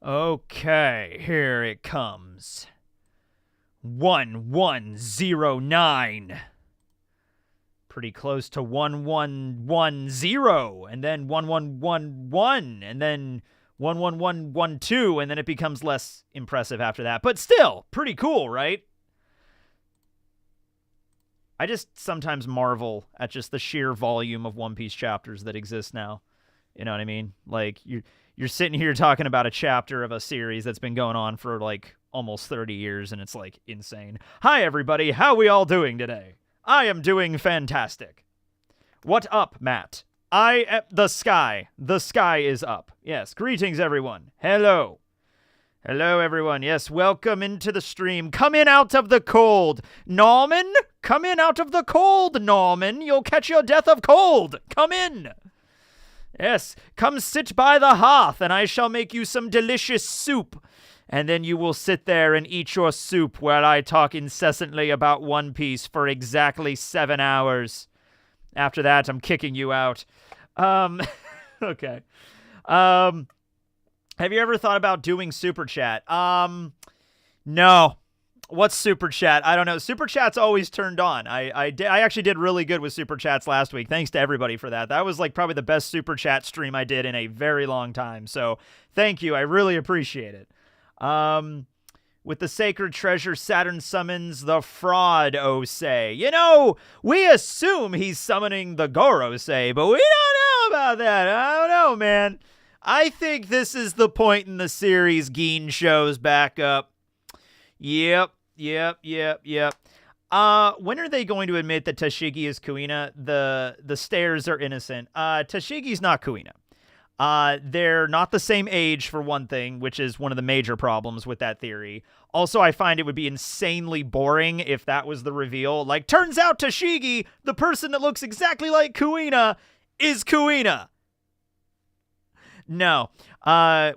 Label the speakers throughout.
Speaker 1: Okay, here it comes. 1109. Pretty close to 1110, and then 1111, and then 11112, and then it becomes less impressive after that. But still, pretty cool, right? I just sometimes marvel at just the sheer volume of One Piece chapters that exist now. You know what I mean? Like, you're sitting here talking about a chapter of a series that's been going on for like almost 30 years, and it's like insane. Hi, everybody. How we all doing today? I am doing fantastic. What up, Matt? The sky. The sky is up. Yes, greetings, everyone. Hello. Hello, everyone. Yes, welcome into the stream. Come in out of the cold. Norman, come in out of the cold, Norman. You'll catch your death of cold. Come in. Yes, come sit by the hearth, and I shall make you some delicious soup. And then you will sit there and eat your soup while I talk incessantly about One Piece for exactly 7 hours. After that, I'm kicking you out. Okay. Have you ever thought about doing Super Chat? No. What's Super Chat? I don't know. Super Chat's always turned on. I actually did really good with Super Chats last week. Thanks to everybody for that. That was like probably the best Super Chat stream I did in a very long time. So thank you. I really appreciate it. With the sacred treasure, Saturn summons the fraud Osei. You know, we assume he's summoning the Gorosei, but we don't know about that. I don't know, man. I think this is the point in the series Gin shows back up. Yep. When are they going to admit that Tashigi is Kuina? The stairs are innocent. Tashigi's not Kuina. They're not the same age, for one thing, which is one of the major problems with that theory. Also, I find it would be insanely boring if that was the reveal. Like, turns out Tashigi, the person that looks exactly like Kuina, is Kuina. No.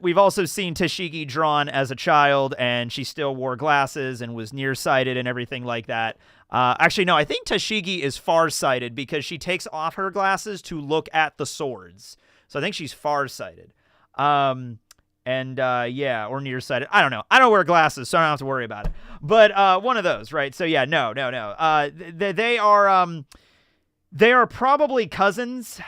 Speaker 1: We've also seen Tashigi drawn as a child, and she still wore glasses and was nearsighted and everything like that. Actually, no, I think Tashigi is farsighted because she takes off her glasses to look at the swords. So I think she's farsighted. Or nearsighted. I don't know. I don't wear glasses, so I don't have to worry about it. But one of those, right? So yeah, no. They are probably cousins.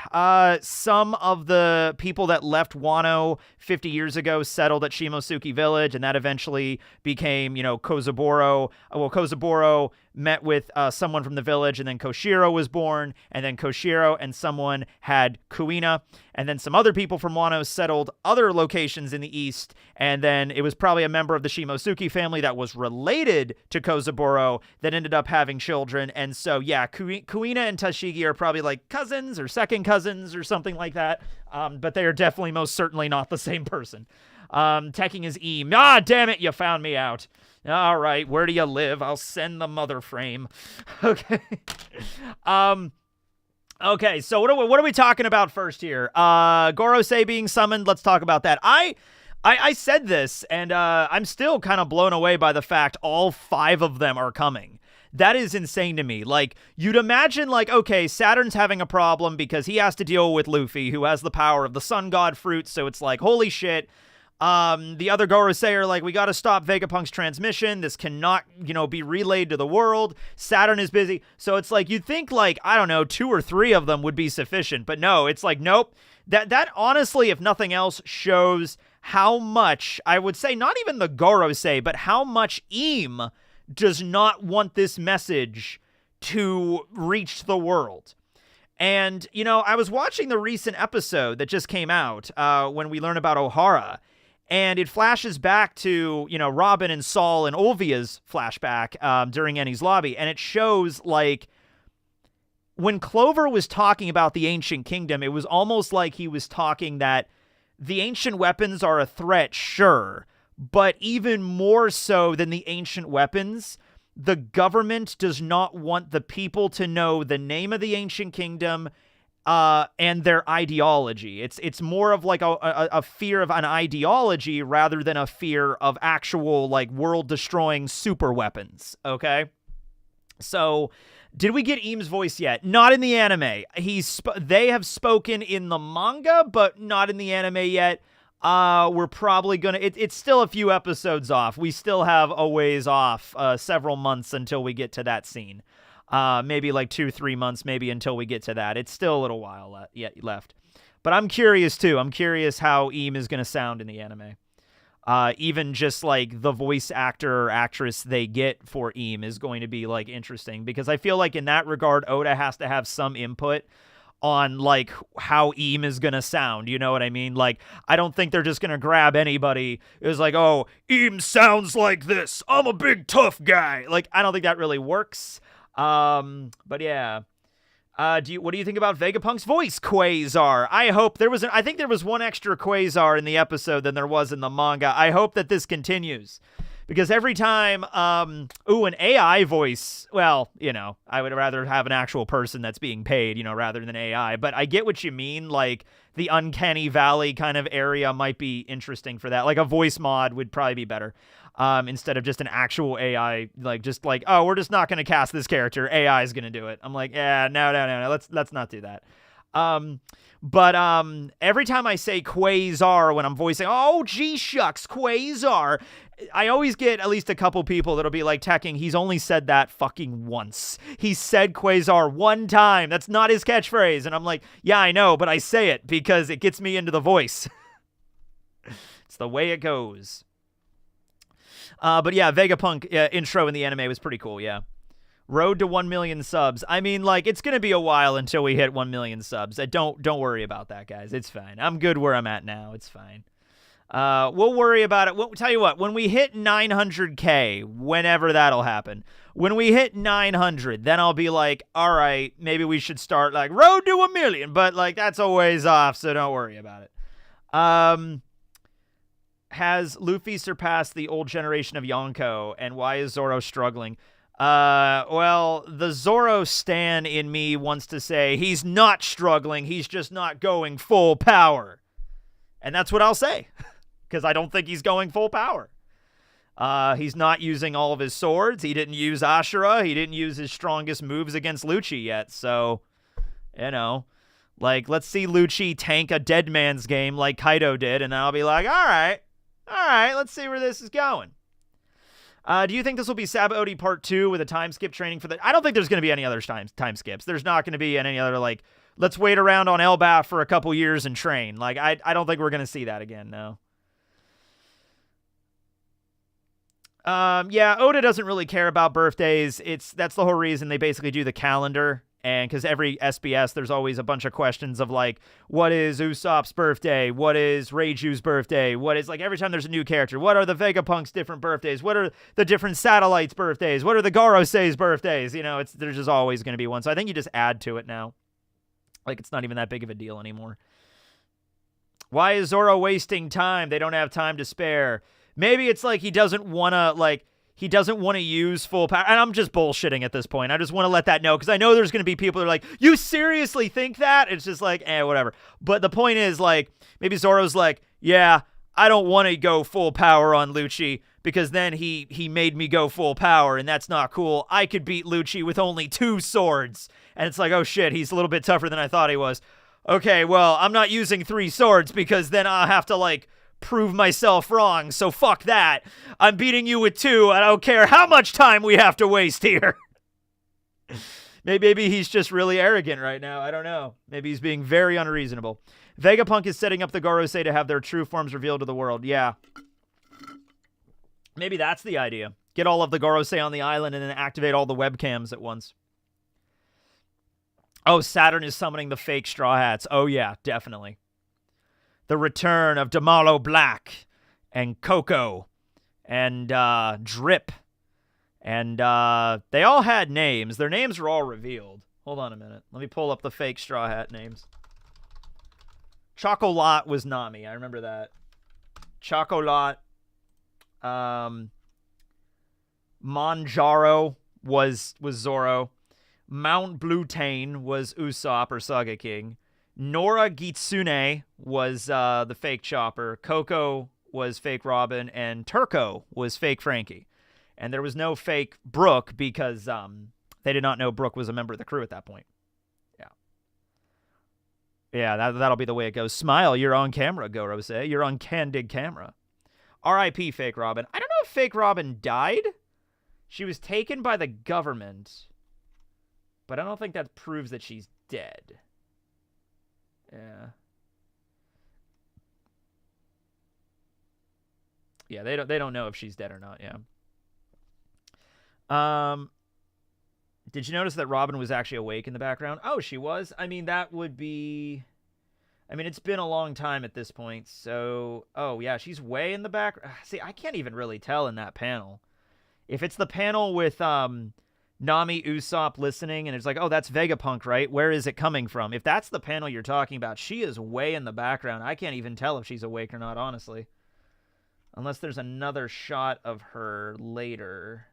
Speaker 1: Some of the people that left Wano 50 years ago settled at Shimosuke Village, and that eventually became, Kozaburo. Well, Kozaburo met with someone from the village, and then Koshiro was born, and then Koshiro and someone had Kuina, and then some other people from Wano settled other locations in the east, and then it was probably a member of the Shimosuke family that was related to Kozaburo that ended up having children, and so, yeah, Kuina and Tashigi are probably like cousins or second cousins or something like that, but they are definitely most certainly not the same person. Teching is Eam. Ah, damn it, you found me out. All right, where do you live? I'll send the mother frame. Okay. Okay, so what are we talking about first here? Gorosei being summoned, let's talk about that. I said this, and I'm still kind of blown away by the fact all 5 of them are coming. That is insane to me. Like, you'd imagine, like, okay, Saturn's having a problem because he has to deal with Luffy, who has the power of the Sun God fruit, so it's like, holy shit. The other Gorosei are like, we gotta stop Vegapunk's transmission. This cannot, be relayed to the world. Saturn is busy. So it's like, you'd think, like, I don't know, 2 or 3 of them would be sufficient. But no, it's like, nope. That honestly, if nothing else, shows how much, I would say, not even the Gorosei, but how much Eam does not want this message to reach the world. And, I was watching the recent episode that just came out when we learn about Ohara, and it flashes back to, Robin and Saul and Olvia's flashback during Enies Lobby, and it shows, like, when Clover was talking about the Ancient Kingdom, it was almost like he was talking that the ancient weapons are a threat, sure, but even more so than the ancient weapons, the government does not want the people to know the name of the Ancient Kingdom and their ideology. It's more of like a fear of an ideology rather than a fear of actual, like, world-destroying super weapons, okay? So, did we get Eam's voice yet? Not in the anime. They have spoken in the manga, but not in the anime yet. We're probably gonna. It's still a few episodes off. We still have a ways off, several months until we get to that scene. Maybe like 2-3 months, maybe until we get to that. It's still a little while yet left. But I'm curious too. I'm curious how Eam is gonna sound in the anime. Even just like the voice actor or actress they get for Eam is going to be like interesting, because I feel like in that regard, Oda has to have some input on like how Eam is gonna sound. You know what I mean? Like, I don't think they're just gonna grab anybody. It's like, oh, Eam sounds like this, I'm a big tough guy. Like, I don't think that really works. But yeah. What do you think about Vegapunk's voice, Quasar? I think there was one extra Quasar in the episode than there was in the manga. I hope that this continues, because every time, an AI voice, well, I would rather have an actual person that's being paid, rather than AI, but I get what you mean. Like, the Uncanny Valley kind of area might be interesting for that. Like, a voice mod would probably be better. Instead of just an actual AI, like, just like, oh, we're just not going to cast this character, AI is going to do it. I'm like, yeah, no, let's not do that. But every time I say Quasar when I'm voicing, oh, gee shucks, Quasar, I always get at least a couple people that'll be like, Tekking, he's only said that fucking once. He said Quasar one time. That's not his catchphrase. And I'm like, yeah, I know, but I say it because it gets me into the voice. It's the way it goes. But yeah, Vegapunk intro in the anime was pretty cool, yeah. Road to 1 million subs. I mean, like, it's going to be a while until we hit 1 million subs. Don't worry about that, guys. It's fine. I'm good where I'm at now. It's fine. We'll worry about it. We'll tell you what, when we hit 900K, whenever that'll happen, when we hit 900, then I'll be like, all right, maybe we should start, like, road to 1 million. But, like, that's a ways off, so don't worry about it. Has Luffy surpassed the old generation of Yonko, and why is Zoro struggling? Well, the Zoro stan in me wants to say he's not struggling, he's just not going full power. And that's what I'll say, because I don't think he's going full power. He's not using all of his swords. He didn't use Ashura. He didn't use his strongest moves against Lucci yet, so, like, let's see Lucci tank a dead man's game like Kaido did, and then I'll be like, all right, let's see where this is going. Do you think this will be Sabaody Part 2 with a time skip training for the... I don't think there's going to be any other time skips. There's not going to be any other, like, let's wait around on Elbaf for a couple years and train. Like, I don't think we're going to see that again, no. Yeah, Oda doesn't really care about birthdays. That's the whole reason they basically do the calendar. And because every SBS, there's always a bunch of questions of, like, what is Usopp's birthday? What is Reiju's birthday? What is, like, every time there's a new character, what are the Vegapunk's different birthdays? What are the different satellites' birthdays? What are the Gorosei's birthdays? There's just always going to be one. So I think you just add to it now. Like, it's not even that big of a deal anymore. Why is Zoro wasting time? They don't have time to spare. Maybe it's like he doesn't want to use full power. And I'm just bullshitting at this point. I just want to let that know, because I know there's going to be people that are like, you seriously think that? It's just like, whatever. But the point is, like, maybe Zoro's like, yeah, I don't want to go full power on Lucci, because then he made me go full power, and that's not cool. I could beat Lucci with only 2 swords. And it's like, oh shit, he's a little bit tougher than I thought he was. Okay, well, I'm not using 3 swords, because then I'll have to, like, prove myself wrong, so fuck that. I'm beating you with 2, I don't care how much time we have to waste here. Maybe he's just really arrogant right now, I don't know. Maybe he's being very unreasonable. Vegapunk is setting up the Gorosei to have their true forms revealed to the world, yeah. Maybe that's the idea. Get all of the Gorosei on the island and then activate all the webcams at once. Oh, Saturn is summoning the fake Straw Hats. Oh yeah, definitely. The return of Damalo Black and Coco and Drip. And they all had names. Their names were all revealed. Hold on a minute. Let me pull up the fake Straw Hat names. Chocolat was Nami. I remember that. Chocolat. Manjaro was Zoro. Mount Bluetane was Usopp or Saga King. Nora Gitsune was the fake Chopper. Coco was fake Robin. And Turco was fake Frankie. And there was no fake Brook because they did not know Brook was a member of the crew at that point. Yeah. Yeah, that'll be the way it goes. Smile, you're on camera, Gorosei. You're on candid camera. R.I.P. Fake Robin. I don't know if Fake Robin died. She was taken by the government, but I don't think that proves that she's dead. Yeah. Yeah, they don't know if she's dead or not. Yeah. Did you notice that Robin was actually awake in the background? Oh, she was? I mean, that would be... I mean, it's been a long time at this point, so... Oh, yeah, she's way in the back... See, I can't even really tell in that panel. If it's the panel with Nami Usopp listening, and it's like, oh, that's Vegapunk, right? Where is it coming from? If that's the panel you're talking about, she is way in the background. I can't even tell if she's awake or not, honestly. Unless there's another shot of her later.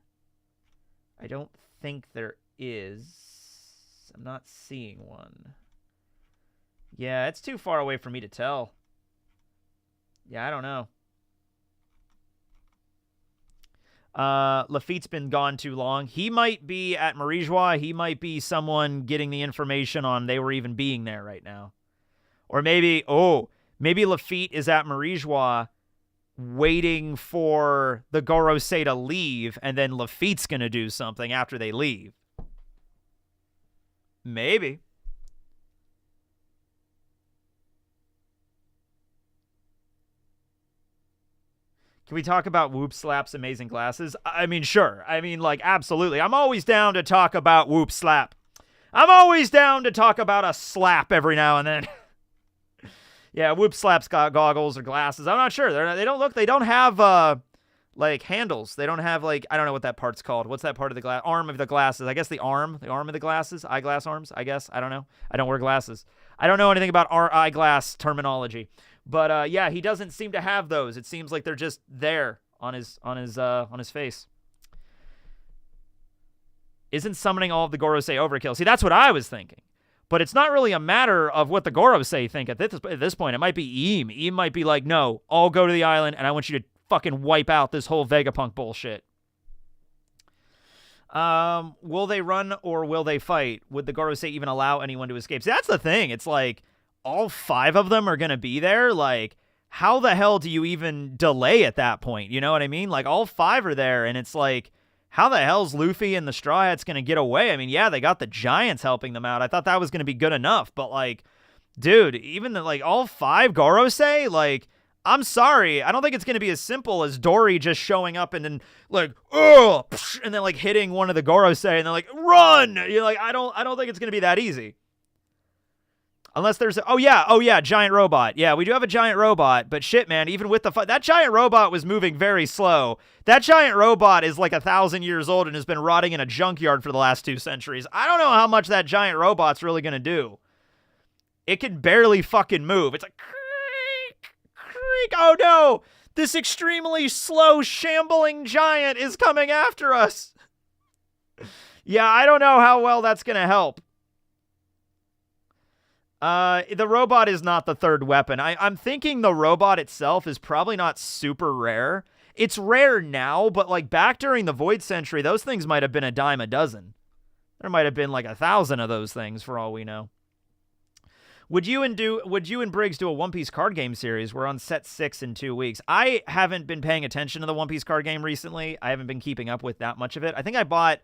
Speaker 1: I don't think there is. I'm not seeing one. Yeah, it's too far away for me to tell. Yeah, I don't know. Lafitte's been gone too long. He might be at Marijois. He might be someone getting the information on they were even being there right now. Or maybe, maybe Lafitte is at Marijois waiting for the Gorosei to leave, and then Lafitte's going to do something after they leave. Maybe. Can we talk about Whoop Slap's amazing glasses? I mean, sure. I mean, like, absolutely. I'm always down to talk about Whoop Slap. I'm always down to talk about a slap every now and then. Yeah, Whoop Slap's got goggles or glasses. I'm not sure. They don't have, like, handles. They don't have, like, I don't know what that part's called. What's that part of the arm of the glasses? I guess the arm of the glasses. Eyeglass arms, I guess. I don't know. I don't wear glasses. I don't know anything about eyeglass terminology. But, yeah, he doesn't seem to have those. It seems like they're just there on his face. Isn't summoning all of the Gorosei overkill? See, that's what I was thinking. But it's not really a matter of what the Gorosei think at this point. It might be Eam. Eam might be like, no, I'll go to the island, and I want you to fucking wipe out this whole Vegapunk bullshit. Will they run or will they fight? Would the Gorosei even allow anyone to escape? See, that's the thing. It's like, all 5 of them are going to be there. Like, how the hell do you even delay at that point? You know what I mean? Like, all 5 are there, and it's like, how the hell's Luffy and the Straw Hats going to get away? I mean, yeah, they got the Giants helping them out. I thought that was going to be good enough. But, like, dude, even all 5 Gorosei, like, I'm sorry. I don't think it's going to be as simple as Dory just showing up and then, like, oh, and then, like, hitting one of the Gorosei and then, like, run. You're like, I don't think it's going to be that easy. Unless there's oh yeah, giant robot. Yeah, we do have a giant robot, but shit, man, even with the that giant robot was moving very slow. That giant robot is like 1,000 years old and has been rotting in a junkyard for the last 2 centuries. I don't know how much that giant robot's really going to do. It can barely fucking move. It's like, creak, creak. Oh no, this extremely slow, shambling giant is coming after us. Yeah, I don't know how well that's going to help. The robot is not the 3rd weapon. I'm thinking the robot itself is probably not super rare. It's rare now, but like back during the Void Century, those things might have been a dime a dozen. There might have been like 1,000 of those things for all we know. Would you and Briggs do a One Piece card game series? We're on set 6 in 2 weeks. I haven't been paying attention to the One Piece card game recently. I haven't been keeping up with that much of it. I think I bought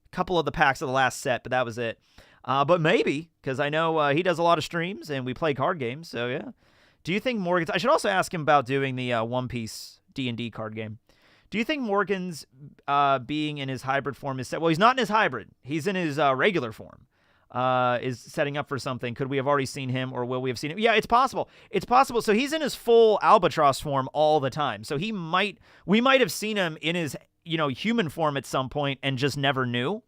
Speaker 1: a couple of the packs of the last set, but that was it. But maybe, because I know he does a lot of streams and we play card games, so yeah. Do you think Morgan's... I should also ask him about doing the One Piece D&D card game. Do you think Morgan's being in his hybrid form is set... Well, he's not in his hybrid. He's in his regular form. Is setting up for something. Could we have already seen him, or will we have seen him? Yeah, it's possible. It's possible. So he's in his full Albatross form all the time. So we might have seen him in his, human form at some point and just never knew.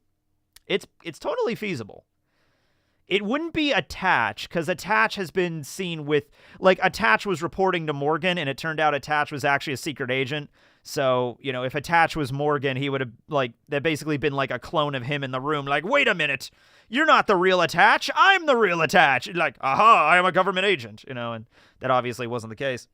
Speaker 1: It's totally feasible. It wouldn't be Attach, because Attach has been seen with, like, Attach was reporting to Morgan, and it turned out Attach was actually a secret agent. So, if Attach was Morgan, he would have, like, that basically been like a clone of him in the room. Like, wait a minute, you're not the real Attach, I'm the real Attach. Like, aha, I am a government agent, and that obviously wasn't the case.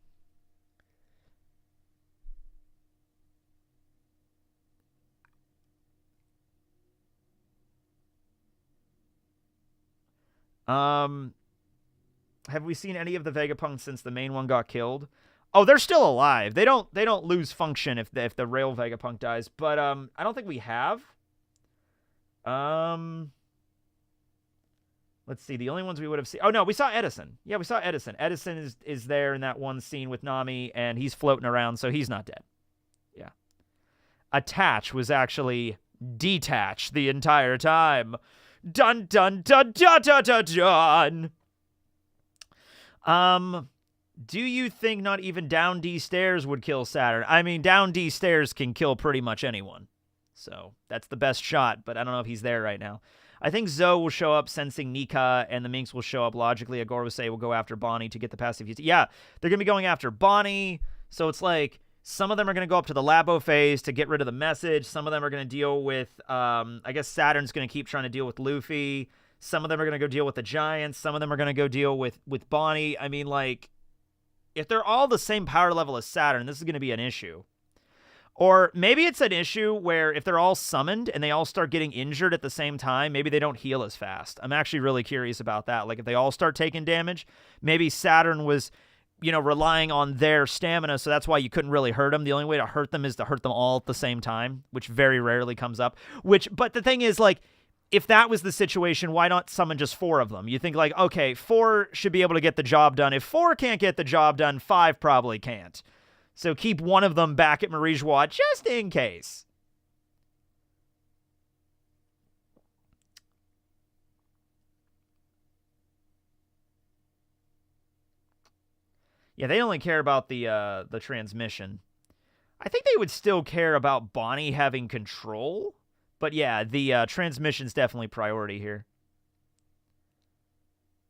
Speaker 1: Have we seen any of the Vegapunks since the main one got killed? Oh, they're still alive. They don't lose function if the rail Vegapunk dies, but I don't think we have. Let's see. The only ones we would have seen. Oh no, we saw Edison. Yeah, we saw Edison. Edison is there in that one scene with Nami, and he's floating around, so he's not dead. Yeah. Attach was actually detach the entire time. Dun dun dun dun dun dun dun. Do you think not even down D stairs would kill Saturn? I mean, down D stairs can kill pretty much anyone. So that's the best shot, but I don't know if he's there right now. I think Zoe will show up sensing Nika, and the Minx will show up logically. Gorosei will go after Bonnie to get the passive. Yeah, they're going to be going after Bonnie, so it's like some of them are going to go up to the Labo phase to get rid of the message. Some of them are going to deal with, I guess Saturn's going to keep trying to deal with Luffy. Some of them are going to go deal with the Giants. Some of them are going to go deal with Bonnie. I mean, like, if they're all the same power level as Saturn, this is going to be an issue. Or maybe it's an issue where if they're all summoned and they all start getting injured at the same time, maybe they don't heal as fast. I'm actually really curious about that. Like, if they all start taking damage, maybe Saturn was, relying on their stamina, so that's why you couldn't really hurt them. The only way to hurt them is to hurt them all at the same time, which very rarely comes up. But the thing is, like, if that was the situation, why not summon just 4 of them? You think, like, okay, 4 should be able to get the job done. If 4 can't get the job done, 5 probably can't. So keep one of them back at Marijois just in case. Yeah, they only care about the transmission. I think they would still care about Bonnie having control. But yeah, the transmission's definitely priority here.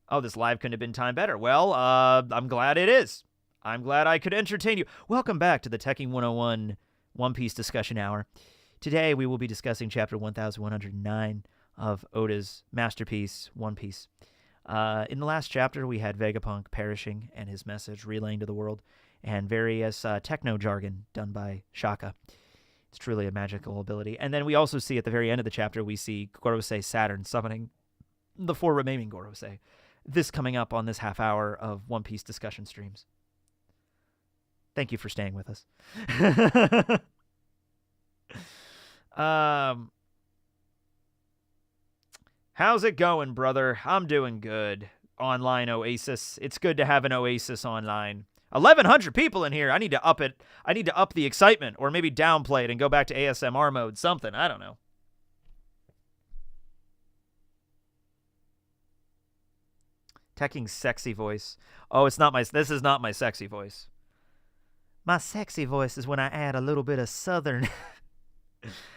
Speaker 1: Oh, this live couldn't have been timed better. Well, I'm glad it is. I'm glad I could entertain you. Welcome back to the Teching 101 One Piece discussion hour. Today we will be discussing chapter 1109 of Oda's masterpiece, One Piece. In the last chapter, we had Vegapunk perishing and his message relaying to the world, and various techno jargon done by Shaka. It's truly a magical ability. And then we also see at the very end of the chapter, we see Gorosei Saturn summoning the 4 remaining Gorosei. This coming up on this half hour of One Piece discussion streams. Thank you for staying with us. How's it going, brother? I'm doing good. Online Oasis. It's good to have an Oasis online. 1,100 people in here. I need to up it. I need to up the excitement, or maybe downplay it and go back to ASMR mode. Something. I don't know. Teching's sexy voice. Oh, it's not my. This is not my sexy voice. My sexy voice is when I add a little bit of southern.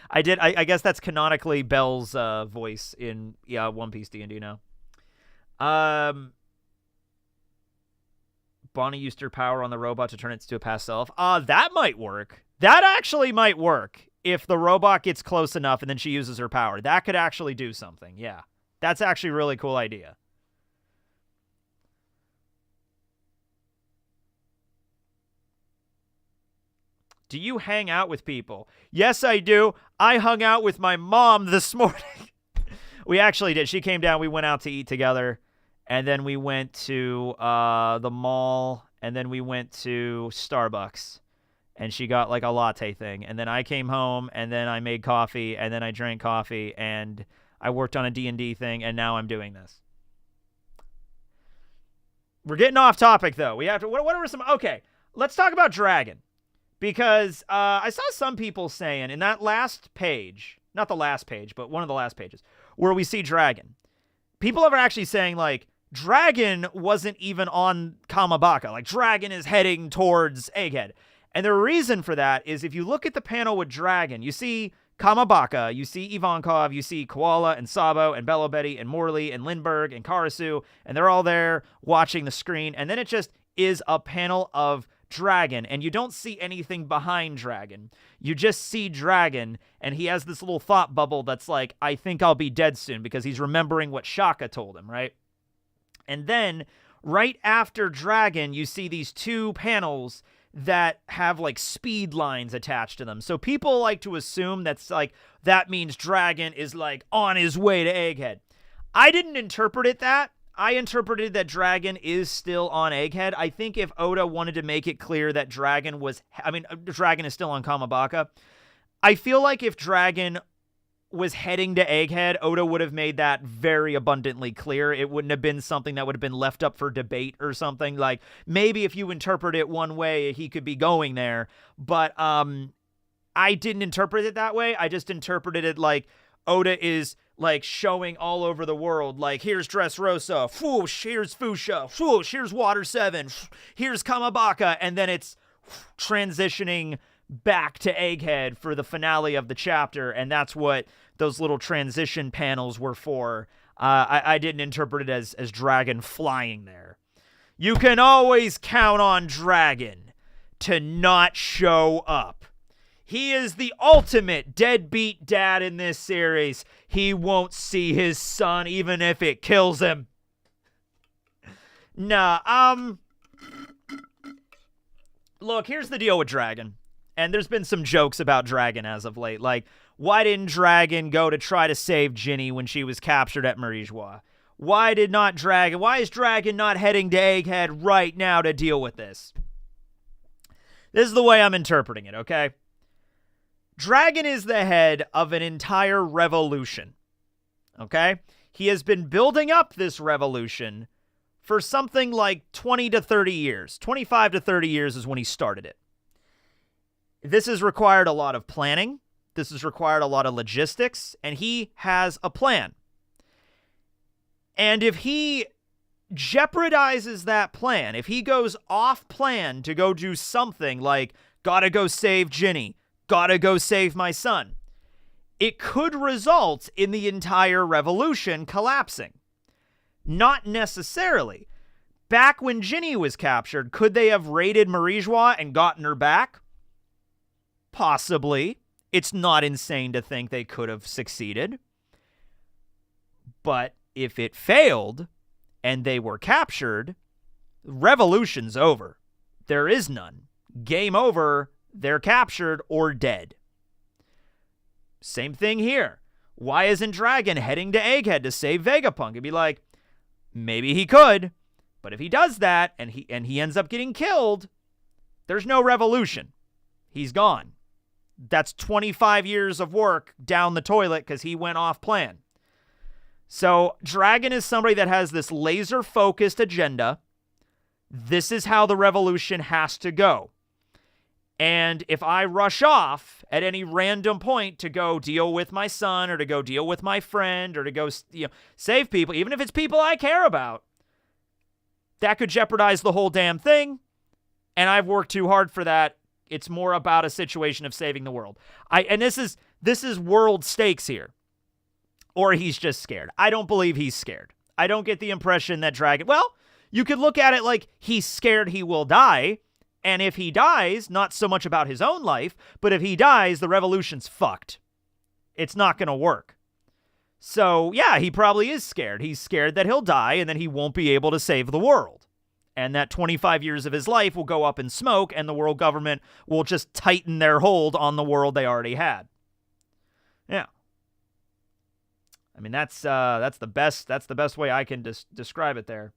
Speaker 1: I guess that's canonically Bell's voice in One Piece D&D now. Bonnie used her power on the robot to turn it into a past self. That might work. That actually might work if the robot gets close enough and then she uses her power. That could actually do something. Yeah. That's actually a really cool idea. Do you hang out with people? Yes, I do. I hung out with my mom this morning. We actually did. She came down. We went out to eat together. And then we went to the mall. And then we went to Starbucks. And she got like a latte thing. And then I came home. And then I made coffee. And then I drank coffee. And I worked on a D&D thing. And now I'm doing this. We're getting off topic, though. We have to. What are some? Okay. Let's talk about Dragon. Because I saw some people saying in that last page, not the last page, but one of the last pages, where we see Dragon, people are actually saying, like, Dragon wasn't even on Kamabaka. Like, Dragon is heading towards Egghead. And the reason for that is if you look at the panel with Dragon, you see Kamabaka, you see Ivankov, you see Koala and Sabo and Bello Betty and Morley and Lindbergh and Karasu, and they're all there watching the screen. And then it just is a panel of Dragon, and you don't see anything behind Dragon. You just see Dragon, and he has this little thought bubble that's like, I think I'll be dead soon, because he's remembering what Shaka told him, right? And then, right after Dragon, you see these 2 panels that have, like, speed lines attached to them. So people like to assume that's, like, that means Dragon is, like, on his way to Egghead. I didn't interpret it that. I interpreted that Dragon is still on Egghead. I think if Oda wanted to make it clear that Dragon is still on Kamabaka. I feel like if Dragon was heading to Egghead, Oda would have made that very abundantly clear. It wouldn't have been something that would have been left up for debate or something. Like, maybe if you interpret it one way, he could be going there. But I didn't interpret it that way. I just interpreted it like Oda is like showing all over the world, like, here's Dressrosa, whoosh, here's Fuchsia, whoosh, here's Water 7, here's Kamabaka, and then it's transitioning back to Egghead for the finale of the chapter, and that's what those little transition panels were for. I didn't interpret it as Dragon flying there. You can always count on Dragon to not show up. He is the ultimate deadbeat dad in this series. He won't see his son even if it kills him. Nah, look, here's the deal with Dragon. And there's been some jokes about Dragon as of late. Like, why didn't Dragon go to try to save Ginny when she was captured at Marijois? Why is Dragon not heading to Egghead right now to deal with this? This is the way I'm interpreting it, okay? Dragon is the head of an entire revolution, okay? He has been building up this revolution for something like 20 to 30 years. 25 to 30 years is when he started it. This has required a lot of planning. This has required a lot of logistics, and he has a plan. And if he jeopardizes that plan, if he goes off plan to go do something like, gotta go save Ginny, gotta go save my son, it could result in the entire revolution collapsing. Not necessarily. Back when Ginny was captured, could they have raided Marijois and gotten her back? Possibly. It's not insane to think they could have succeeded. But if it failed and they were captured, revolution's over. There is none. Game over. They're captured or dead. Same thing here. Why isn't Dragon heading to Egghead to save Vegapunk? It'd be like, maybe he could, but if he does that and he ends up getting killed, there's no revolution. He's gone. That's 25 years of work down the toilet because he went off plan. So Dragon is somebody that has this laser-focused agenda. This is how the revolution has to go. And if I rush off at any random point to go deal with my son or to go deal with my friend or to go, save people, even if it's people I care about, that could jeopardize the whole damn thing. And I've worked too hard for that. It's more about a situation of saving the world. And this is world stakes here. Or he's just scared. I don't believe he's scared. I don't get the impression that Dragon, well, you could look at it like he's scared he will die. And if he dies, not so much about his own life, but if he dies, the revolution's fucked. It's not going to work. So, yeah, he probably is scared. He's scared that he'll die and then he won't be able to save the world. And that 25 years of his life will go up in smoke and the world government will just tighten their hold on the world they already had. Yeah. I mean, that's the best way I can describe it there.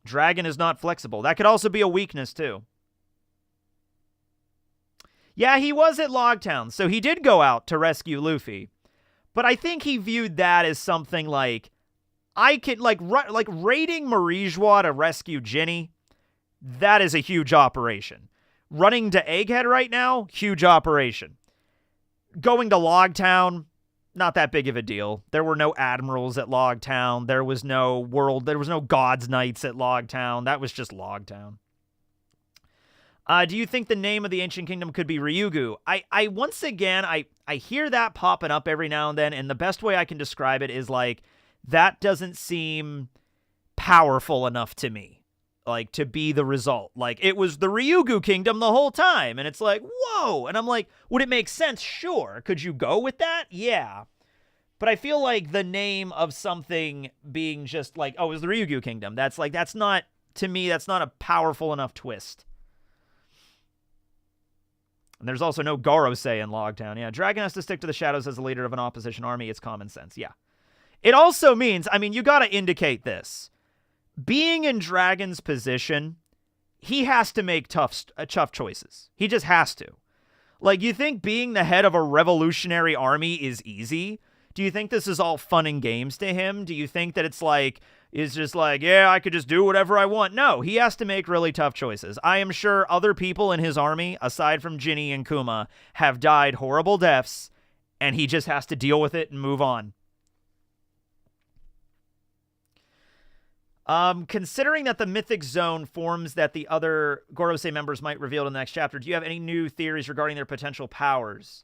Speaker 1: Dragon is not flexible. That could also be a weakness, too. Yeah, he was at Logtown, so he did go out to rescue Luffy. But I think he viewed that as something like, I could, like raiding Marijois to rescue Ginny, that is a huge operation. Running to Egghead right now, huge operation. Going to Logtown, not that big of a deal. There were no admirals at Logtown. There was no God's Knights at Logtown. That was just Logtown. Do you think the name of the ancient kingdom could be Ryugu? I once again, I hear that popping up every now and then, and the best way I can describe it is like, that doesn't seem powerful enough to me, like, to be the result. Like, it was the Ryugu kingdom the whole time, and it's like, whoa! And I'm like, would it make sense? Sure. Could you go with that? Yeah. But I feel like the name of something being just like, oh, it was the Ryugu kingdom. That's not, to me, that's not a powerful enough twist. And there's also no Gorosei in Logtown. Yeah, Dragon has to stick to the shadows as the leader of an opposition army. It's common sense. Yeah. It also means, I mean, you got to indicate this. Being in Dragon's position, he has to make tough choices. He just has to. Like, you think being the head of a revolutionary army is easy? Do you think this is all fun and games to him? Do you think that it's just like, yeah, I could just do whatever I want? No, he has to make really tough choices. I am sure other people in his army, aside from Ginny and Kuma, have died horrible deaths, and he just has to deal with it and move on. Considering that the Mythic Zone forms that the other Gorosei members might reveal in the next chapter, do you have any new theories regarding their potential powers?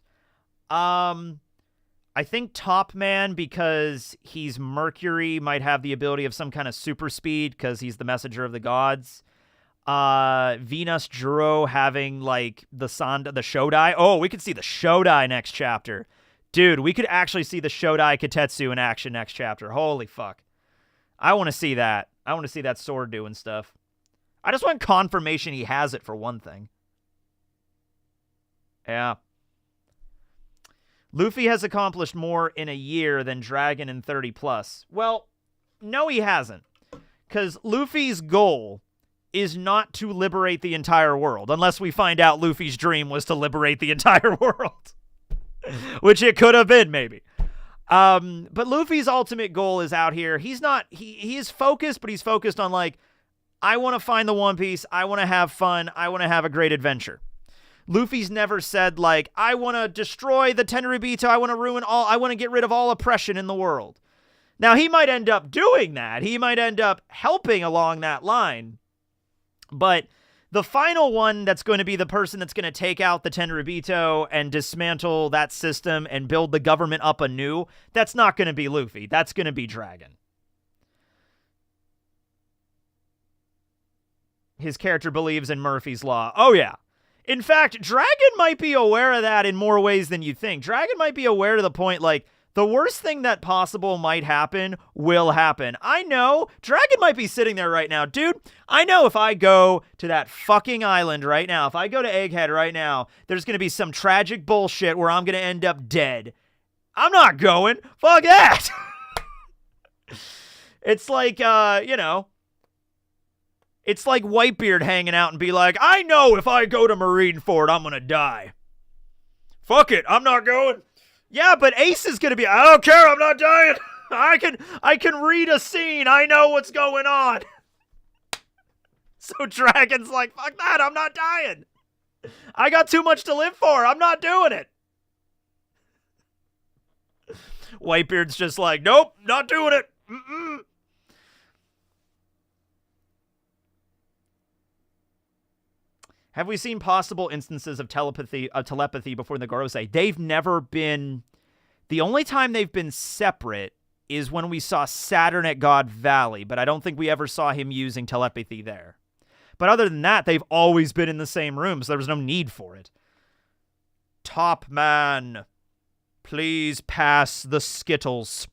Speaker 1: I think Top Man, because he's Mercury, might have the ability of some kind of super speed because he's the messenger of the gods. Venus Juro having, like, the Shodai. Oh, we could see the Shodai next chapter. Dude, we could actually see the Shodai Katetsu in action next chapter. Holy fuck. I want to see that. I want to see that sword doing stuff. I just want confirmation he has it, for one thing. Yeah. Luffy has accomplished more in a year than Dragon in 30 plus. Well, no, he hasn't. Because Luffy's goal is not to liberate the entire world, unless we find out Luffy's dream was to liberate the entire world. Which it could have been, maybe. But Luffy's ultimate goal is out here. He is focused, but he's focused on, like, I want to find the One Piece. I want to have fun. I want to have a great adventure. Luffy's never said, like, I want to destroy the Tenryubito. I want to get rid of all oppression in the world. Now, he might end up doing that. He might end up helping along that line. But the final one that's going to be the person that's going to take out the Tenryubito and dismantle that system and build the government up anew, that's not going to be Luffy. That's going to be Dragon. His character believes in Murphy's Law. Oh, yeah. In fact, Dragon might be aware of that in more ways than you think. Dragon might be aware to the point, like, the worst thing that possible might happen will happen. I know. Dragon might be sitting there right now. Dude, I know if I go to that fucking island right now, if I go to Egghead right now, there's going to be some tragic bullshit where I'm going to end up dead. I'm not going. Fuck that. It's like, it's like Whitebeard hanging out and be like, I know if I go to Marineford, I'm going to die. Fuck it. I'm not going. Yeah, but Ace is going to be, I don't care, I'm not dying. I can read a scene. I know what's going on. So Dragon's like, fuck that, I'm not dying. I got too much to live for. I'm not doing it. Whitebeard's just like, nope, not doing it. Mm-mm. Have we seen possible instances of telepathy before the Gorosei? They've never been... The only time they've been separate is when we saw Saturn at God Valley, but I don't think we ever saw him using telepathy there. But other than that, they've always been in the same room, so there was no need for it. Top Man, please pass the Skittles.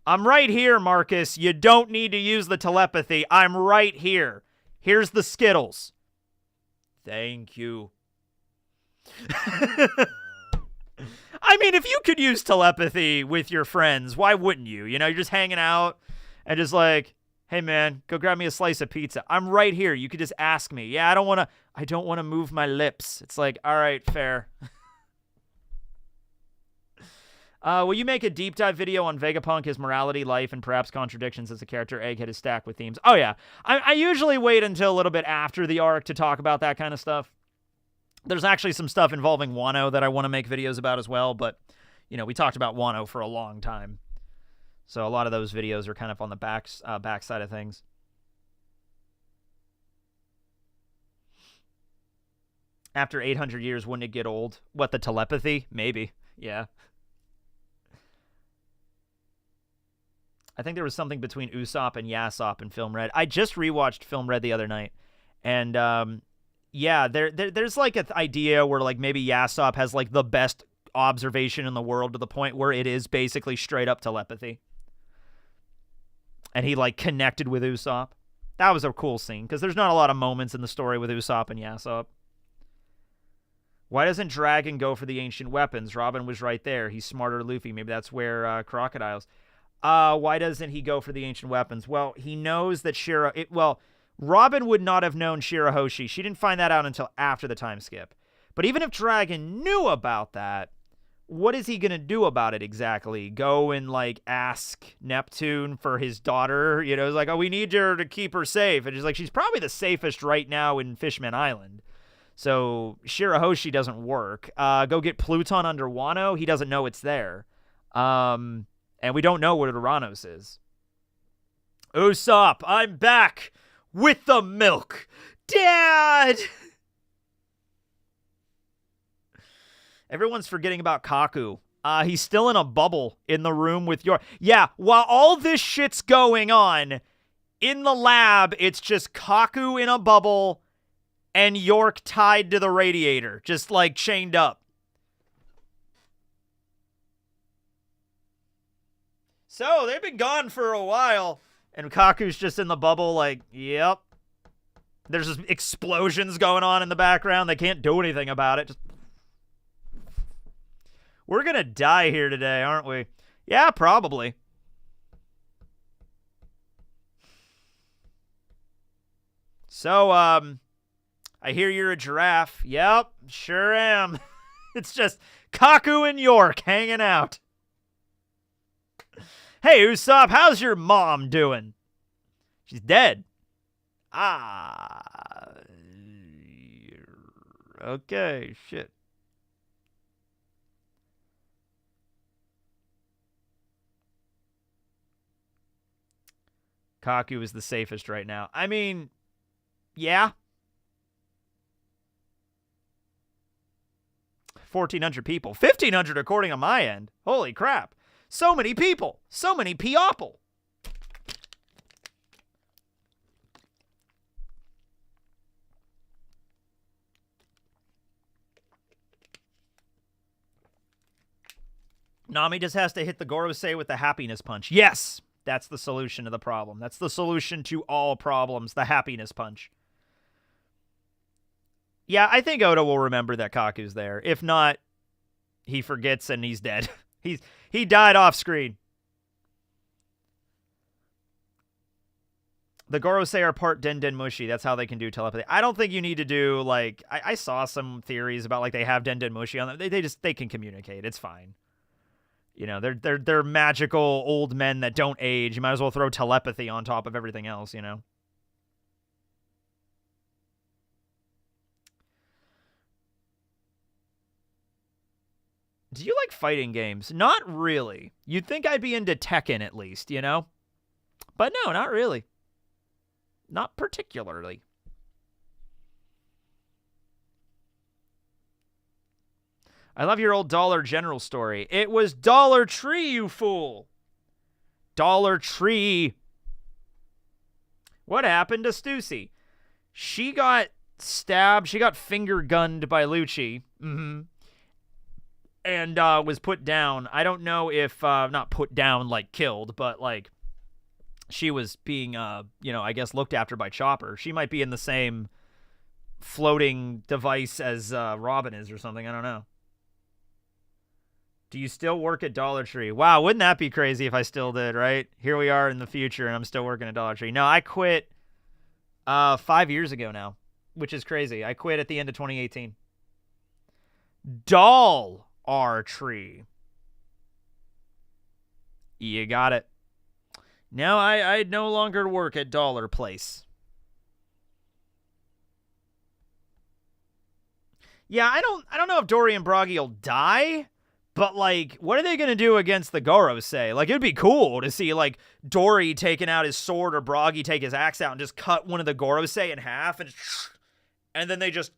Speaker 1: I'm right here, Marcus. You don't need to use the telepathy. I'm right here. Here's the Skittles. Thank you. I mean, if you could use telepathy with your friends, why wouldn't you? You know, you're just hanging out and just like, hey man, go grab me a slice of pizza. I'm right here. You could just ask me. Yeah, I don't want to move my lips. It's like, all right, fair. Will you make a deep dive video on Vegapunk, his morality, life, and perhaps contradictions as a character? Egghead is stacked with themes. Oh, yeah. I usually wait until a little bit after the arc to talk about that kind of stuff. There's actually some stuff involving Wano that I want to make videos about as well, but, you know, we talked about Wano for a long time. So a lot of those videos are kind of on the backside of things. After 800 years, wouldn't it get old? What, the telepathy? Maybe. Yeah. I think there was something between Usopp and Yasopp in Film Red. I just rewatched Film Red the other night, and yeah, there's like an idea where like maybe Yasopp has like the best observation in the world to the point where it is basically straight up telepathy, and he like connected with Usopp. That was a cool scene because there's not a lot of moments in the story with Usopp and Yasopp. Why doesn't Dragon go for the ancient weapons? Robin was right there. He's smarter Luffy. Maybe that's where Crocodiles. Why doesn't he go for the ancient weapons? Well, he knows that Robin would not have known Shirahoshi. She didn't find that out until after the time skip. But even if Dragon knew about that, what is he going to do about it exactly? Go and, like, ask Neptune for his daughter? You know, it's like, oh, we need her to keep her safe. And he's like, she's probably the safest right now in Fishman Island. So Shirahoshi doesn't work. Go get Pluton under Wano. He doesn't know it's there. And we don't know what Uranus is. Usopp, I'm back with the milk. Dad! Everyone's forgetting about Kaku. He's still in a bubble in the room with York. Yeah, while all this shit's going on, in the lab, it's just Kaku in a bubble and York tied to the radiator, just like chained up. So, they've been gone for a while, and Kaku's just in the bubble like, yep. There's just explosions going on in the background. They can't do anything about it. Just... We're gonna die here today, aren't we? Yeah, probably. So, I hear you're a giraffe. Yep, sure am. It's just Kaku and York hanging out. Hey, Usopp, how's your mom doing? She's dead. Okay, shit. Kaku is the safest right now. I mean, yeah. 1,400 people. 1,500 according to my end. Holy crap. So many people. So many people. Nami just has to hit the Gorosei with the happiness punch. Yes! That's the solution to the problem. That's the solution to all problems, the happiness punch. Yeah, I think Oda will remember that Kaku's there. If not, he forgets and he's dead. He died off screen. The Gorosei are part Den Den Mushi. That's how they can do telepathy. I don't think you need to do, like... I saw some theories about, like, they have Den Den Mushi on them. They can communicate. It's fine. You know, they're magical old men that don't age. You might as well throw telepathy on top of everything else, you know? Do you like fighting games? Not really. You'd think I'd be into Tekken at least, you know? But no, not really. Not particularly. I love your old Dollar General story. It was Dollar Tree, you fool. Dollar Tree. What happened to Stussy? She got stabbed. She got finger gunned by Lucci. And was put down. I don't know if, not put down like killed, but like she was being, you know, I guess looked after by Chopper. She might be in the same floating device as Robin is or something. I don't know. Do you still work at Dollar Tree? Wow, wouldn't that be crazy if I still did, right? Here we are in the future, and I'm still working at Dollar Tree. No, I quit 5 years ago now, which is crazy. I quit at the end of 2018. Dollar Tree. You got it. No, I no longer work at Dollar Place. Yeah, I don't know if Dory and Broggy will die. But, like, what are they going to do against the Gorosei? Like, it'd be cool to see, like, Dory taking out his sword or Broggy take his axe out and just cut one of the Gorosei in half and then they just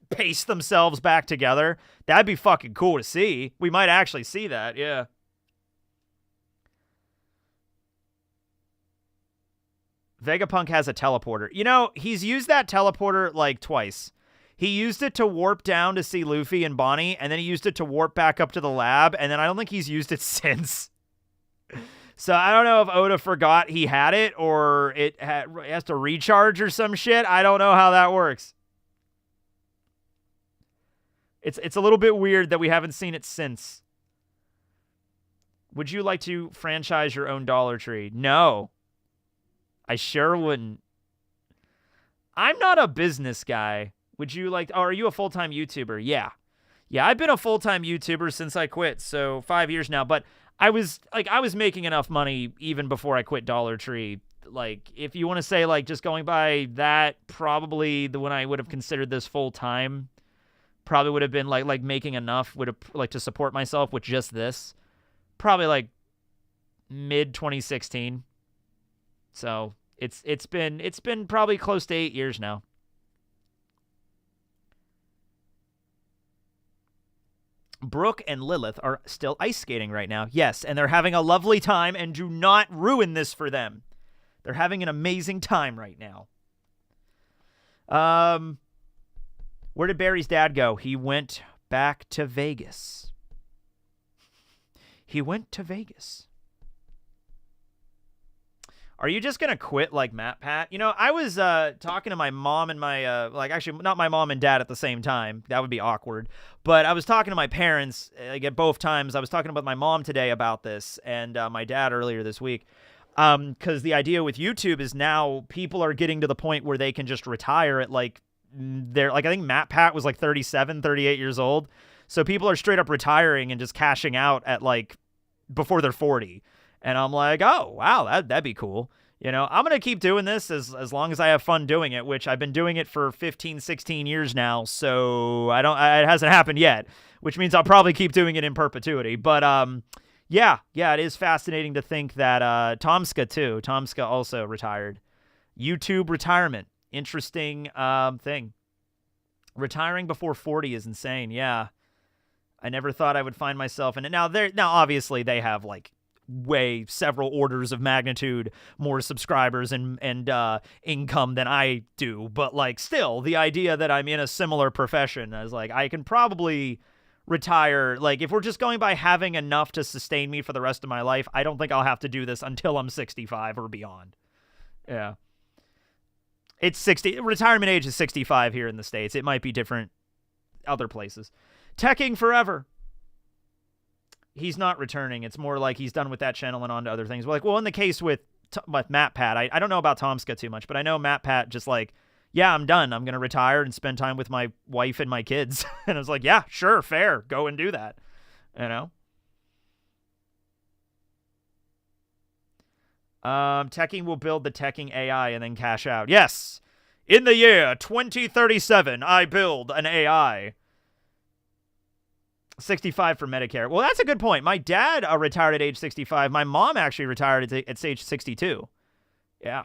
Speaker 1: paste themselves back together. That'd be fucking cool to see. We might actually see that, yeah. Vegapunk has a teleporter. You know, he's used that teleporter, like, twice. He used it to warp down to see Luffy and Bonnie, and then he used it to warp back up to the lab, and then I don't think he's used it since. So I don't know if Oda forgot he had it, or it has to recharge or some shit. I don't know how that works. It's a little bit weird that we haven't seen it since. Would you like to franchise your own Dollar Tree? No. I sure wouldn't. I'm not a business guy. Would you like... Oh, are you a full-time YouTuber? Yeah. Yeah, I've been a full-time YouTuber since I quit, so 5 years now. But I was making enough money even before I quit Dollar Tree. Like, if you want to say, like, just going by that, probably the when I would have considered this full-time, probably would have been, like making enough would have, like, to support myself with just this. Probably, like, mid-2016. So, it's been probably close to 8 years now. Brooke and Lilith are still ice skating right now. Yes, and they're having a lovely time, and do not ruin this for them. They're having an amazing time right now. Where did Barry's dad go? He went back to Vegas. He went to Vegas. Are you just going to quit like MatPat? You know, I was talking to my mom and my, actually, not my mom and dad at the same time. That would be awkward. But I was talking to my parents, like, at both times. I was talking about my mom today about this, and my dad earlier this week. Because the idea with YouTube is now people are getting to the point where they can just retire at, like, I think MatPat was, like, 37, 38 years old. So people are straight up retiring and just cashing out at, like, before they're 40. And I'm like, oh, wow, that'd be cool. You know, I'm going to keep doing this as long as I have fun doing it, which I've been doing it for 15, 16 years now. So it hasn't happened yet, which means I'll probably keep doing it in perpetuity. But yeah, it is fascinating to think that Tomska, too. Tomska also retired. YouTube retirement. Interesting thing. Retiring before 40 is insane. Yeah. I never thought I would find myself in it. Now obviously they have, like, several orders of magnitude more subscribers and income than I do, but, like, still the idea that I'm in a similar profession, as, like, I can probably retire, like, if we're just going by having enough to sustain me for the rest of my life, I don't think I'll have to do this until I'm 65 or beyond. Yeah, it's 60. Retirement age is 65 here in the States. It might be different other places. Teching forever. He's not returning. It's more like he's done with that channel and on to other things. Like, well, in the case with MatPat, I don't know about Tomska too much, but I know MatPat just like, yeah, I'm done. I'm going to retire and spend time with my wife and my kids. And I was like, yeah, sure, fair. Go and do that. You know? Teching will build the Teching AI and then cash out. Yes. In the year 2037, I build an AI. 65 for Medicare. Well, that's a good point. My dad retired at age 65. My mom actually retired at age 62. Yeah.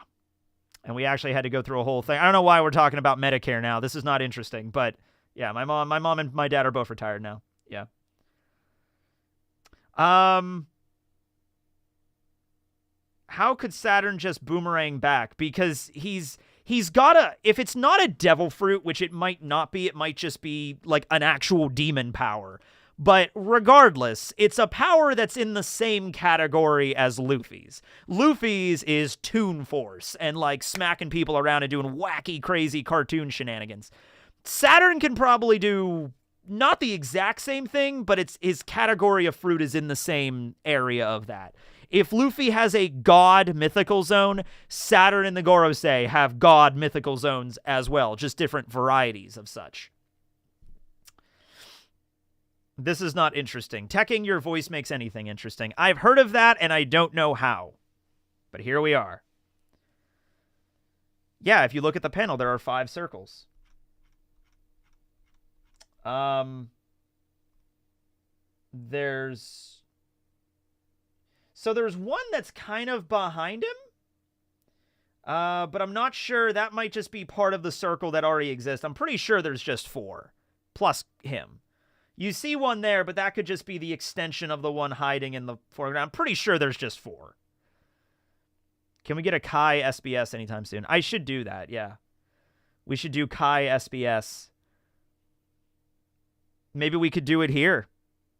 Speaker 1: And we actually had to go through a whole thing. I don't know why we're talking about Medicare now. This is not interesting. But, yeah, my mom and my dad are both retired now. Yeah. How could Saturn just boomerang back? Because he's got a... If it's not a devil fruit, which it might not be, it might just be, like, an actual demon power. But regardless, it's a power that's in the same category as Luffy's. Luffy's is Toon Force and, like, smacking people around and doing wacky, crazy cartoon shenanigans. Saturn can probably do not the exact same thing, but his category of fruit is in the same area of that. If Luffy has a god mythical zone, Saturn and the Gorosei have god mythical zones as well, just different varieties of such. This is not interesting. Teching your voice makes anything interesting. I've heard of that, and I don't know how. But here we are. Yeah, if you look at the panel, there are 5 circles. There's one that's kind of behind him. But I'm not sure. That might just be part of the circle that already exists. I'm pretty sure there's just 4. Plus him. You see one there, but that could just be the extension of the one hiding in the foreground. I'm pretty sure there's just 4. Can we get a Kai SBS anytime soon? I should do that, yeah. We should do Kai SBS. Maybe we could do it here.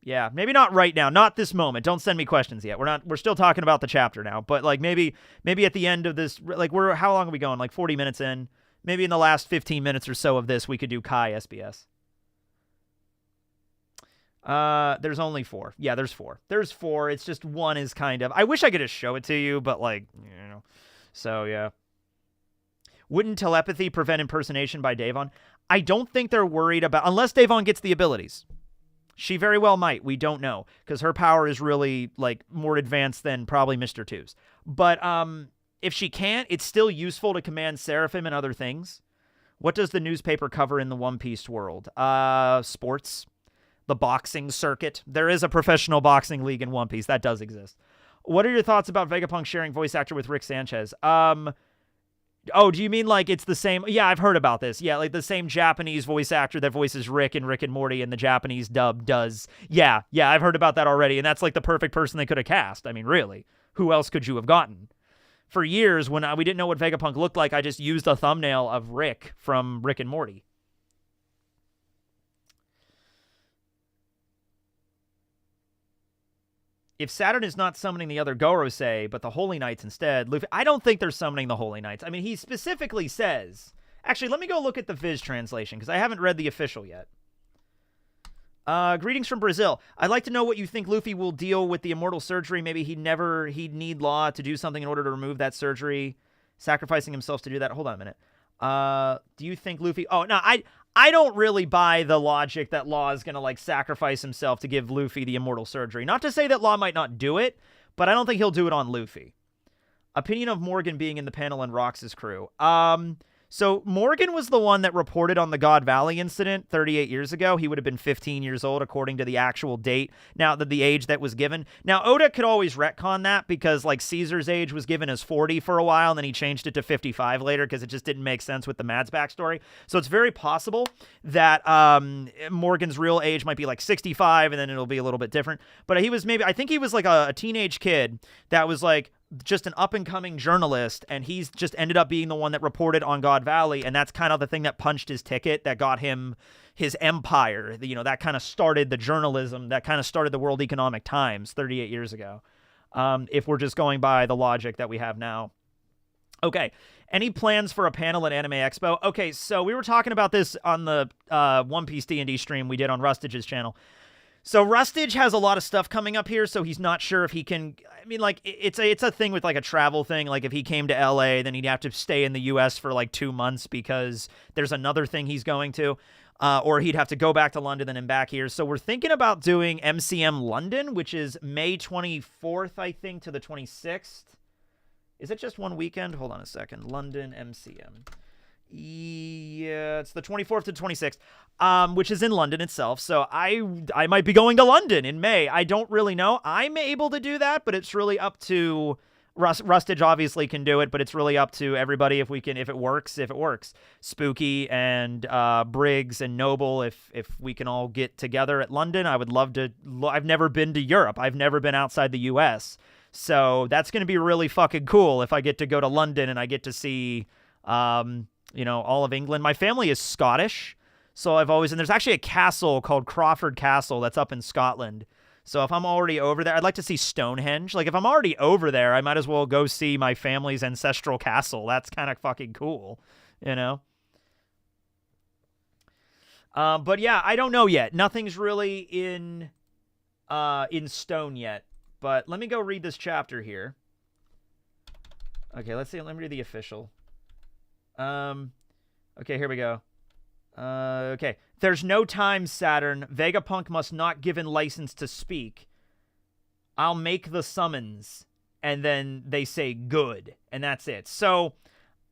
Speaker 1: Yeah, maybe not right now. Not this moment. Don't send me questions yet. We're still talking about the chapter now. But, like, maybe at the end of this, like, how long are we going? Like 40 minutes in? Maybe in the last 15 minutes or so of this, we could do Kai SBS. There's only 4. Yeah, there's 4. There's 4. It's just one is kind of... I wish I could just show it to you, but, like, you know. So, yeah. Wouldn't telepathy prevent impersonation by Davon? I don't think they're worried about... Unless Davon gets the abilities. She very well might. We don't know. Because her power is really, like, more advanced than probably Mr. Two's. But, if she can't, it's still useful to command Seraphim and other things. What does the newspaper cover in the One Piece world? Sports. The boxing circuit. There is a professional boxing league in One Piece. That does exist. What are your thoughts about Vegapunk sharing voice actor with Rick Sanchez? Oh, do you mean like it's the same? Yeah, I've heard about this. Yeah, like the same Japanese voice actor that voices Rick in Rick and Morty and the Japanese dub does. Yeah, I've heard about that already. And that's like the perfect person they could have cast. I mean, really. Who else could you have gotten? For years, when we didn't know what Vegapunk looked like, I just used a thumbnail of Rick from Rick and Morty. If Saturn is not summoning the other Gorosei, but the Holy Knights instead, Luffy... I don't think they're summoning the Holy Knights. I mean, he specifically says... Actually, let me go look at the Viz translation, because I haven't read the official yet. Greetings from Brazil. I'd like to know what you think Luffy will deal with the immortal surgery. Maybe he'd need Law to do something in order to remove that surgery, sacrificing himself to do that. Hold on a minute. Do you think Luffy... Oh, no, I don't really buy the logic that Law is going to, like, sacrifice himself to give Luffy the immortal surgery. Not to say that Law might not do it, but I don't think he'll do it on Luffy. Opinion of Morgan being in the panel and Rox's crew. So Morgan was the one that reported on the God Valley incident 38 years ago. He would have been 15 years old according to the actual date. Now, the age that was given. Now, Oda could always retcon that because, like, Caesar's age was given as 40 for a while, and then he changed it to 55 later because it just didn't make sense with the Mads backstory. So it's very possible that Morgan's real age might be like 65, and then it'll be a little bit different. But he was I think he was like a teenage kid that was like, just an up-and-coming journalist, and he's just ended up being the one that reported on God Valley, and that's kind of the thing that punched his ticket, that got him his empire. You know, that kind of started the journalism, that kind of started the World Economic Times 38 years ago, if we're just going by the logic that we have now. Okay, any plans for a panel at Anime Expo? Okay, so we were talking about this on the One Piece D&D stream we did on Rustage's channel. So Rustage has a lot of stuff coming up here, so he's not sure if he can... I mean, like, it's a thing with, like, a travel thing. Like, if he came to LA, then he'd have to stay in the U.S. for, like, 2 months because there's another thing he's going to. Or he'd have to go back to London and then back here. So we're thinking about doing MCM London, which is May 24th, I think, to the 26th. Is it just one weekend? Hold on a second. London MCM. Yeah, it's the 24th to 26th, which is in London itself. So I might be going to London in May. I don't really know. I'm able to do that, but it's really up to Rustage. Obviously can do it, but it's really up to everybody if it works. Spooky and Briggs and Noble, if we can all get together at London, I would love to. I've never been to Europe. I've never been outside the US. So that's going to be really fucking cool if I get to go to London and I get to see you know, all of England. My family is Scottish, so and there's actually a castle called Crawford Castle that's up in Scotland. So if I'm already over there, I'd like to see Stonehenge. Like, if I'm already over there, I might as well go see my family's ancestral castle. That's kind of fucking cool, you know? But yeah, I don't know yet. Nothing's really in stone yet. But let me go read this chapter here. Okay, let me read the official. Okay, here we go. Okay. There's no time, Saturn. Vegapunk must not given license to speak. I'll make the summons. And then they say good. And that's it. So,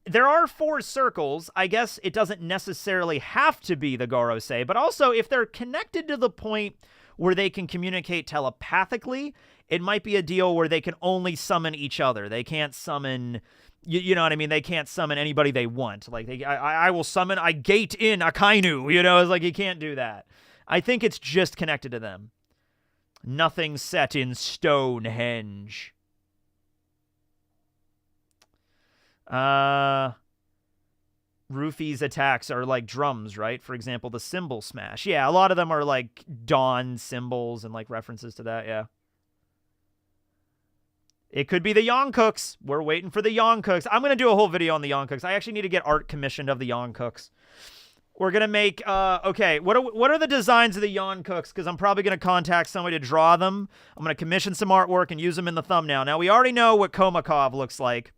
Speaker 1: there are 4 circles. I guess it doesn't necessarily have to be the Gorosei. But also, if they're connected to the point where they can communicate telepathically, it might be a deal where they can only summon each other. They can't summon... You know what I mean? They can't summon anybody they want. Like, I will summon, I gate in Akainu. You know, it's like, you can't do that. I think it's just connected to them. Nothing set in Stonehenge. Rufy's attacks are like drums, right? For example, the cymbal smash. Yeah, a lot of them are like dawn symbols and like references to that, yeah. It could be the Yonkoks. We're waiting for the Yonkoks. I'm going to do a whole video on the Yonkoks. I actually need to get art commissioned of the Yonkoks. We're gonna make okay. What are the designs of the Yon Cooks? Because I'm probably gonna contact somebody to draw them. I'm gonna commission some artwork and use them in the thumbnail. Now we already know what Komakov looks like,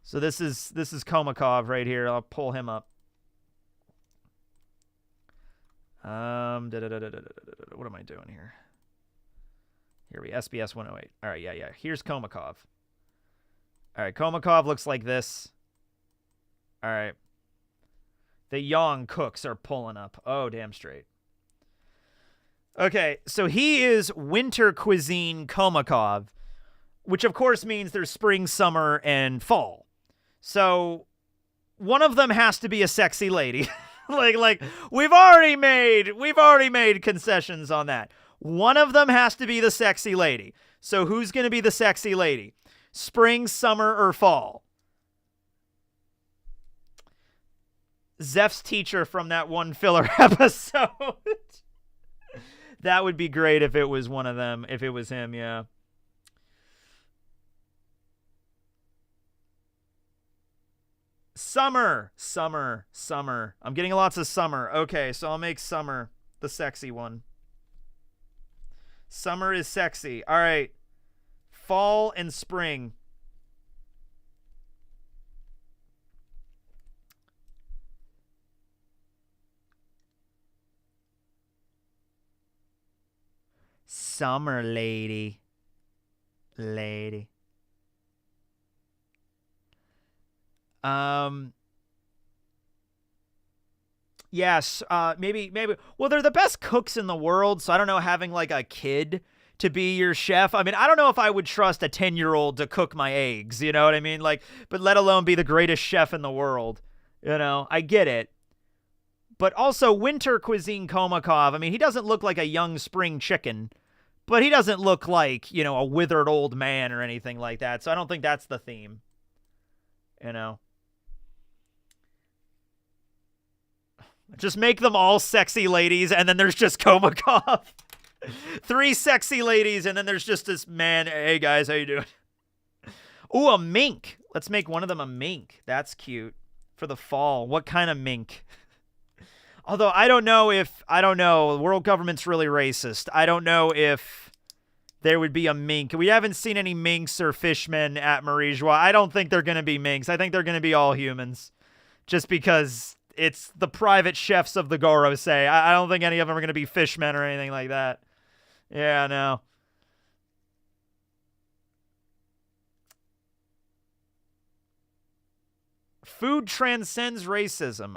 Speaker 1: so this is Komakov right here. I'll pull him up. What am I doing here? Here we SBS 108. All right, yeah. Here's Komakov. All right, Komakov looks like this. All right. The Yon Cooks are pulling up. Oh, damn straight. Okay, so he is Winter Cuisine Komakov, which of course means there's spring, summer, and fall. So one of them has to be a sexy lady. like we've already made concessions on that. One of them has to be the sexy lady. So who's going to be the sexy lady? Spring, summer, or fall? Zeph's teacher from that one filler episode. That would be great if it was one of them. If it was him, yeah. Summer. I'm getting lots of summer. Okay, so I'll make summer the sexy one. Summer is sexy. All right. Fall and spring. Summer lady. Yes, maybe. Well, they're the best cooks in the world, so I don't know, having like a kid to be your chef. I mean, I don't know if I would trust a 10-year-old to cook my eggs, you know what I mean? Like, but let alone be the greatest chef in the world. You know, I get it. But also Winter Cuisine Komakov, I mean, he doesn't look like a young spring chicken, but he doesn't look like, you know, a withered old man or anything like that. So I don't think that's the theme. You know? Just make them all sexy ladies, and then there's just Komakov. 3 sexy ladies, and then there's just this man. Hey, guys, how you doing? Ooh, a mink. Let's make one of them a mink. That's cute. For the fall. What kind of mink? Although, I don't know. The world government's really racist. I don't know if there would be a mink. We haven't seen any minks or fishmen at Marie Joie. I don't think they're going to be minks. I think they're going to be all humans. Just because it's the private chefs of the Gorosei. I don't think any of them are going to be fishmen or anything like that. Yeah, no. Food transcends racism.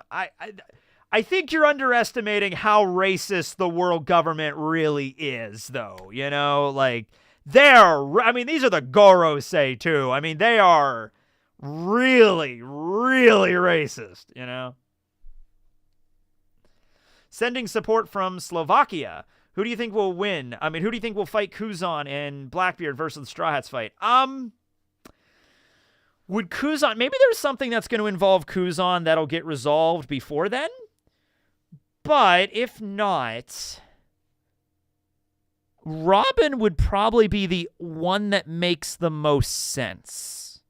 Speaker 1: I think you're underestimating how racist the world government really is, though. You know, like, these are the Gorosei, too. I mean, they are really, really racist, you know? Sending support from Slovakia. Who do you think will win? I mean, who do you think will fight Kuzan and Blackbeard versus the Straw Hats fight? Would Kuzan... Maybe there's something that's going to involve Kuzan that'll get resolved before then? But if not, Robin would probably be the one that makes the most sense.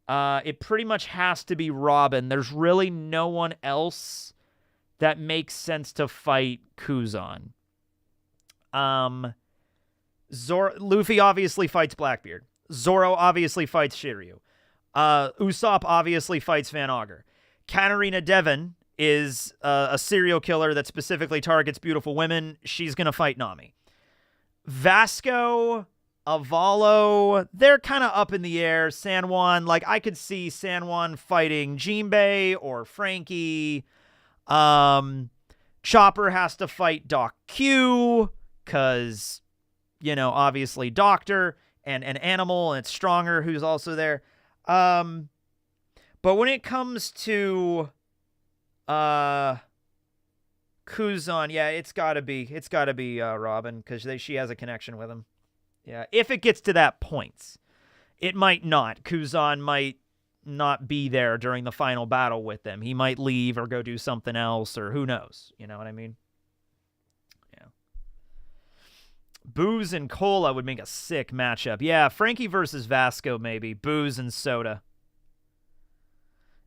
Speaker 1: It pretty much has to be Robin. There's really no one else that makes sense to fight Kuzan. Luffy obviously fights Blackbeard. Zoro obviously fights Shiryu. Usopp obviously fights Van Augur. Katarina Devon is a serial killer that specifically targets beautiful women. She's going to fight Nami. Vasco, Avalo, they're kind of up in the air. Sanwan, like, I could see Sanwan fighting Jinbei or Frankie. Chopper has to fight Doc Q, because, you know, obviously Doctor and an animal, and it's Stronger who's also there. But when it comes to Kuzan, yeah, it's gotta be Robin, because she has a connection with him. Yeah, if it gets to that point. It might not. Kuzan might not be there during the final battle with them. He might leave or go do something else, or who knows. You know what I mean? Yeah. Booze and Cola would make a sick matchup. Yeah, Frankie versus Vasco, maybe. Booze and Soda.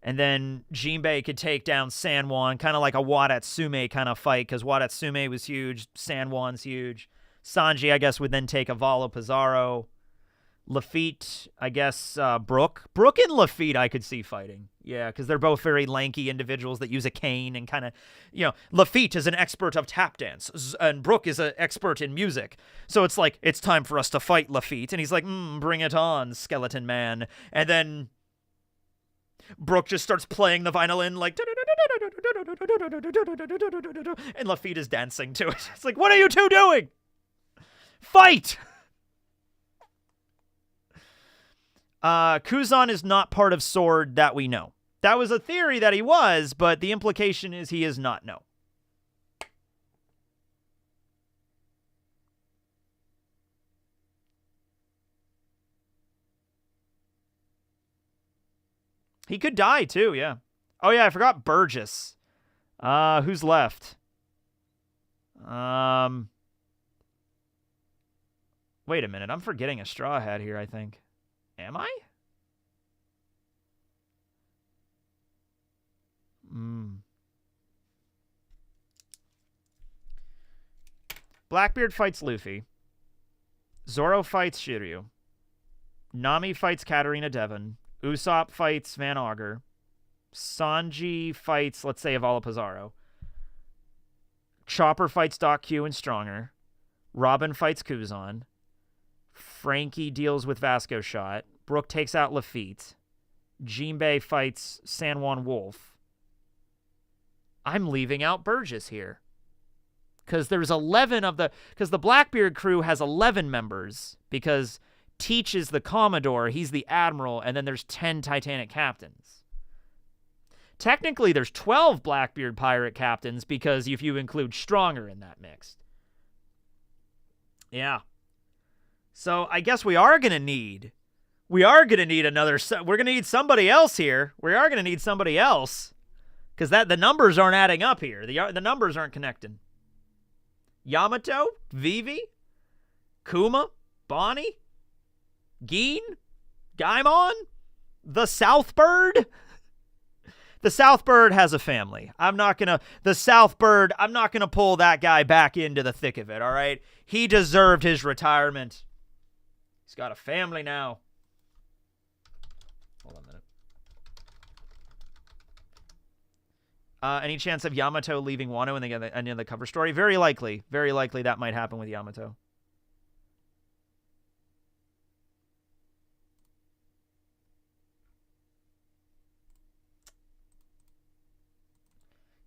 Speaker 1: And then Jinbei could take down Sanwan, kind of like a Wadatsume kind of fight, because Wadatsume was huge, Sanwan's huge. Sanji, I guess, would then take Avalo Pizarro. Lafitte, I guess, Brook. Brook and Lafitte I could see fighting. Yeah, because they're both very lanky individuals that use a cane and kind of, Lafitte is an expert of tap dance, and Brook is an expert in music. So it's like, it's time for us to fight, Lafitte. And he's like, bring it on, skeleton man. And then Brook just starts playing the violin like, and Lafitte is dancing to it. It's like, what are you two doing? Fight! Kuzan is not part of Sword that we know. That was a theory that he was, but the implication is he is not, no. He could die, too, yeah. Oh, yeah, I forgot Burgess. Who's left? Wait a minute. I'm forgetting a Straw Hat here, I think. Am I? Blackbeard fights Luffy. Zoro fights Shiryu. Nami fights Katarina Devon. Usopp fights Van Augur. Sanji fights, let's say, Avalo Pizarro. Chopper fights Doc Q and Stronger. Robin fights Kuzan. Frankie deals with Vasco Shot. Brook takes out Lafitte. Jinbei fights Sanwan Wolf. I'm leaving out Burgess here. Because there's 11 of the... Because the Blackbeard crew has 11 members. Because Teach is the Commodore, he's the Admiral, and then there's 10 Titanic captains. Technically, there's 12 Blackbeard pirate captains, because if you include Stronger in that mix. Yeah. So I guess we are going to need another, we're going to need somebody else here. We are going to need somebody else because the numbers aren't adding up here. The numbers aren't connecting. Yamato, Vivi, Kuma, Bonnie, Gin, Gaimon, the Southbird. The Southbird has a family. I'm not going to pull that guy back into the thick of it, all right? He deserved his retirement. He's got a family now. Hold on a minute. Any chance of Yamato leaving Wano and they get the end of the cover story? Very likely. Very likely that might happen with Yamato.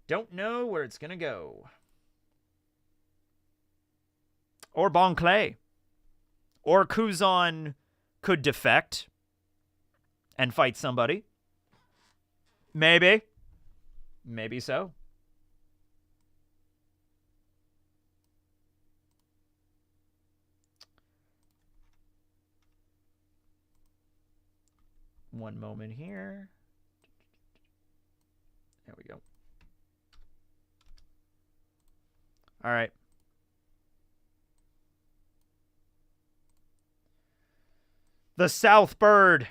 Speaker 1: Don't know where it's going to go. Or Bon Clay. Or Kuzan could defect and fight somebody. Maybe. Maybe so. One moment here. There we go. All right. The Southbird.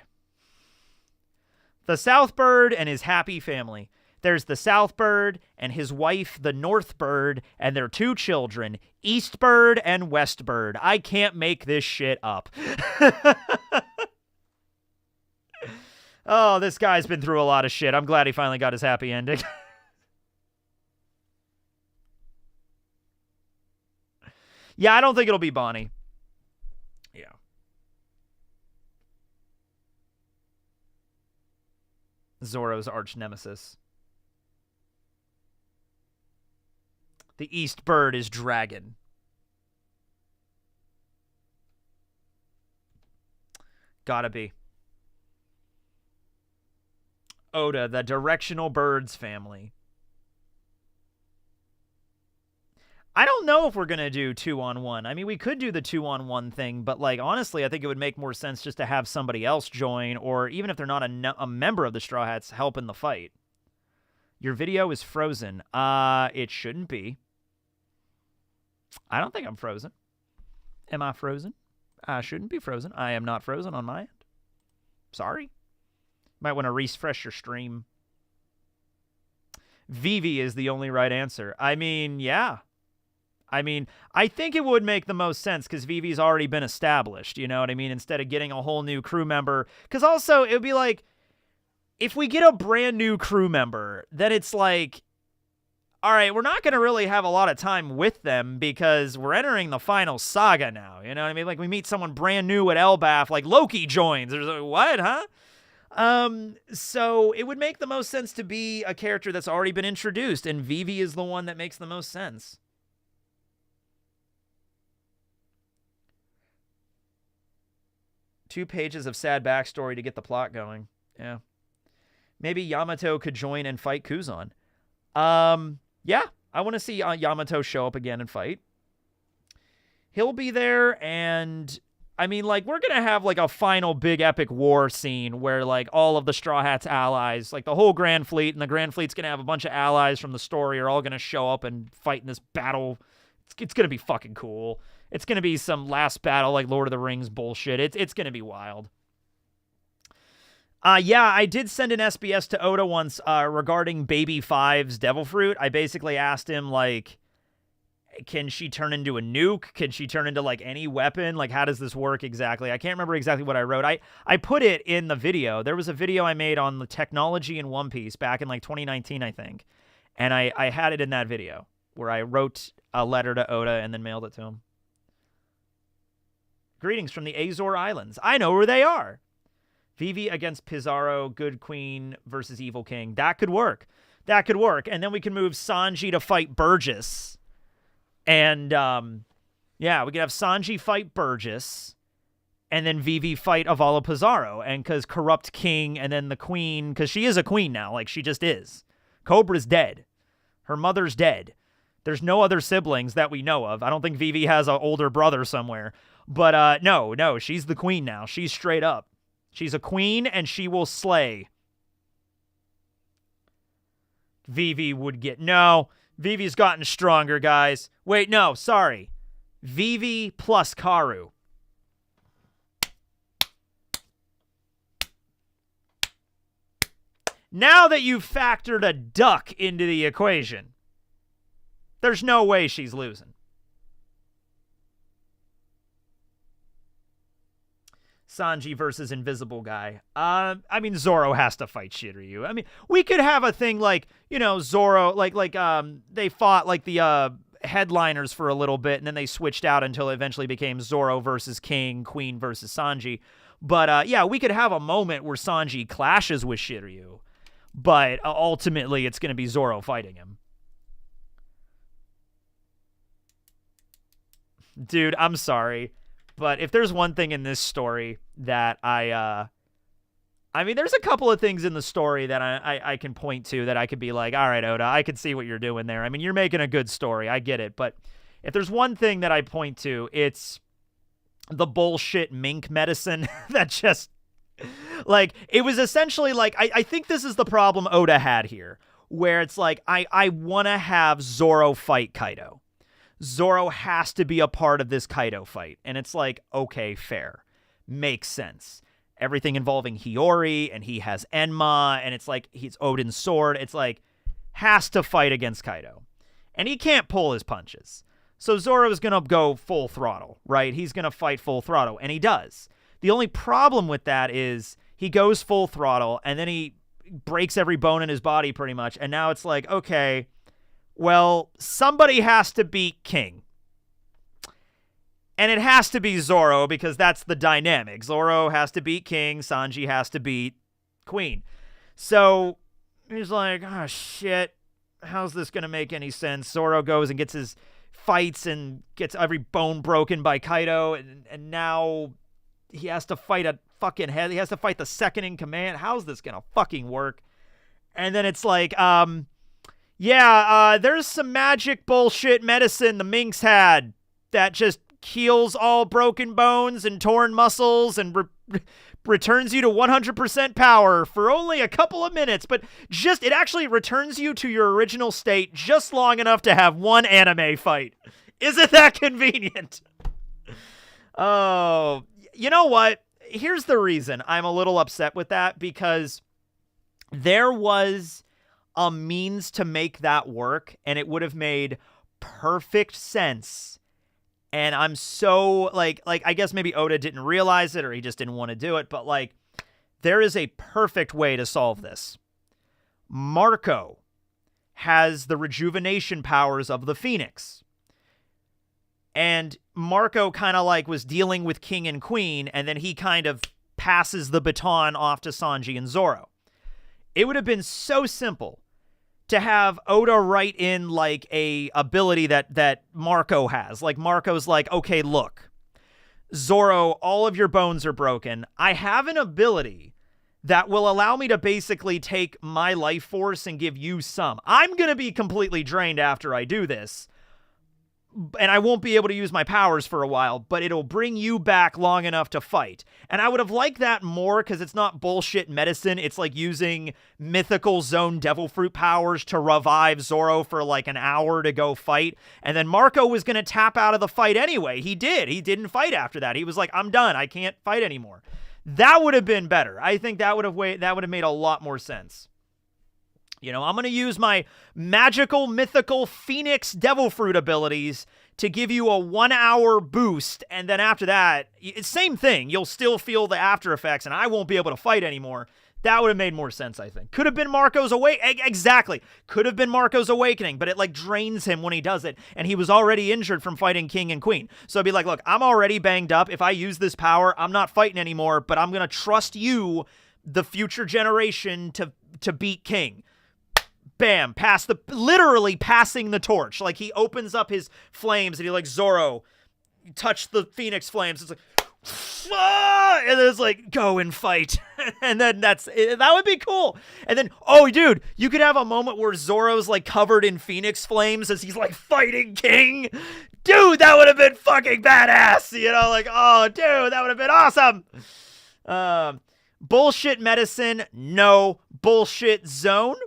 Speaker 1: The Southbird and his happy family. There's the Southbird and his wife, the Northbird, and their 2 children, Eastbird and Westbird. I can't make this shit up. Oh, this guy's been through a lot of shit. I'm glad he finally got his happy ending. Yeah, I don't think it'll be Bonnie. Yeah. Zoro's arch nemesis. The East Bird is Dragon. Gotta be. Oda, the Directional Birds family. I don't know if we're going to do 2-on-1. I mean, we could do the 2-on-1 thing, but, like, honestly, I think it would make more sense just to have somebody else join, or even if they're not a member of the Straw Hats, help in the fight. Your video is frozen. It shouldn't be. I don't think I'm frozen. Am I frozen? I shouldn't be frozen. I am not frozen on my end. Sorry. Might want to refresh your stream. Vivi is the only right answer. I mean, yeah. I mean, I think it would make the most sense because Vivi's already been established, you know what I mean? Instead of getting a whole new crew member. Because also, it would be like, if we get a brand new crew member, then it's like, all right, we're not going to really have a lot of time with them because we're entering the final saga now, you know what I mean? Like, we meet someone brand new at Elbaf, like Loki joins. There's like, what, huh? So it would make the most sense to be a character that's already been introduced, and Vivi is the one that makes the most sense. Two pages of sad backstory to get the plot going. Yeah. Maybe Yamato could join and fight Kuzan. Yeah, I want to see Yamato show up again and fight. He'll be there, and I mean, like, we're gonna have like a final big epic war scene where like all of the Straw Hats allies, like the whole Grand Fleet, and the Grand Fleet's gonna have a bunch of allies from the story are all gonna show up and fight in this battle. It's gonna be fucking cool. It's gonna be some last battle like Lord of the Rings bullshit. It's gonna be wild. Yeah, I did send an SBS to Oda once regarding Baby Five's Devil Fruit. I basically asked him, like, can she turn into a nuke? Can she turn into, like, any weapon? Like, how does this work exactly? I can't remember exactly what I wrote. I put it in the video. There was a video I made on the technology in One Piece back in, like, 2019, I think. And I had it in that video where I wrote a letter to Oda and then mailed it to him. Greetings from the Azor Islands. I know where they are. Vivi against Pizarro, Good Queen versus Evil King. That could work. That could work. And then we can move Sanji to fight Burgess. And, yeah, we could have Sanji fight Burgess. And then Vivi fight Avala Pizarro. And because Corrupt King and then the Queen, because she is a queen now. Like, she just is. Cobra's dead. Her mother's dead. There's no other siblings that we know of. I don't think Vivi has an older brother somewhere. But, no, she's the queen now. She's straight up. She's a queen, and she will slay. Vivi would get... No, Vivi's gotten stronger, guys. Wait, no, sorry. Vivi plus Karu. Now that you've factored a duck into the equation, there's no way she's losing. Sanji versus Invisible Guy. I mean, Zoro has to fight Shiryu. I mean, we could have a thing like, you know, Zoro, like they fought like the headliners for a little bit, and then they switched out until it eventually became Zoro versus King, Queen versus Sanji. But yeah, we could have a moment where Sanji clashes with Shiryu, but ultimately it's going to be Zoro fighting him. Dude, I'm sorry. But if there's one thing in this story that I mean, there's a couple of things in the story that I can point to that I could be like, all right, Oda, I can see what you're doing there. I mean, you're making a good story. I get it. But if there's one thing that I point to, it's the bullshit mink medicine that just, like, it was essentially like, I think this is the problem Oda had here, where it's like, I want to have Zoro fight Kaido. Zoro has to be a part of this Kaido fight. And it's like, okay, fair. Makes sense. Everything involving Hiyori, and he has Enma, and it's like, he's Odin's sword. It's like, has to fight against Kaido. And he can't pull his punches. So Zoro's going to go full throttle, right? He's going to fight full throttle, and he does. The only problem with that is he goes full throttle, and then he breaks every bone in his body pretty much. And now it's like, okay, well, somebody has to beat King. And it has to be Zoro because that's the dynamic. Zoro has to beat King. Sanji has to beat Queen. So he's like, oh, shit. How's this going to make any sense? Zoro goes and gets his fights and gets every bone broken by Kaido. And now he has to fight a fucking head. He has to fight the second in command. How's this going to fucking work? And then it's like, there's some magic bullshit medicine the Minks had that just heals all broken bones and torn muscles and returns you to 100% power for only a couple of minutes, but just, it actually returns you to your original state just long enough to have one anime fight. Isn't that convenient? Oh, you know what? Here's the reason I'm a little upset with that, because there was a means to make that work, and it would have made perfect sense. And I'm so, like I guess maybe Oda didn't realize it, or he just didn't want to do it, but, like, there is a perfect way to solve this. Marco has the rejuvenation powers of the Phoenix. And Marco kind of, like, was dealing with King and Queen, and then he kind of passes the baton off to Sanji and Zoro. It would have been so simple to have Oda write in, like, a ability that Marco has. Like, Marco's like, okay, look, Zoro, all of your bones are broken. I have an ability that will allow me to basically take my life force and give you some. I'm going to be completely drained after I do this, and I won't be able to use my powers for a while, but it'll bring you back long enough to fight. And I would have liked that more because it's not bullshit medicine. It's like using mythical zone devil fruit powers to revive Zoro for like an hour to go fight. And then Marco was going to tap out of the fight anyway. He did. He didn't fight after that. He was like, I'm done. I can't fight anymore. That would have been better. I think that would have made a lot more sense. You know, I'm going to use my magical, mythical Phoenix Devil Fruit abilities to give you a 1 hour boost. And then after that, it's same thing. You'll still feel the after effects and I won't be able to fight anymore. That would have made more sense, I think. Could have been Marco's Exactly. Could have been Marco's awakening, but it like drains him when he does it. And he was already injured from fighting King and Queen. So it'd be like, look, I'm already banged up. If I use this power, I'm not fighting anymore, but I'm going to trust you, the future generation, to beat King. Bam, literally passing the torch. Like, he opens up his flames and he like, Zoro, touch the Phoenix flames. It's like, and then it's like, go and fight. And then that would be cool. And then, oh, dude, you could have a moment where Zoro's like covered in Phoenix flames as he's like fighting King. Dude, that would have been fucking badass. You know, like, oh, dude, that would have been awesome. Bullshit medicine, no. Bullshit zone.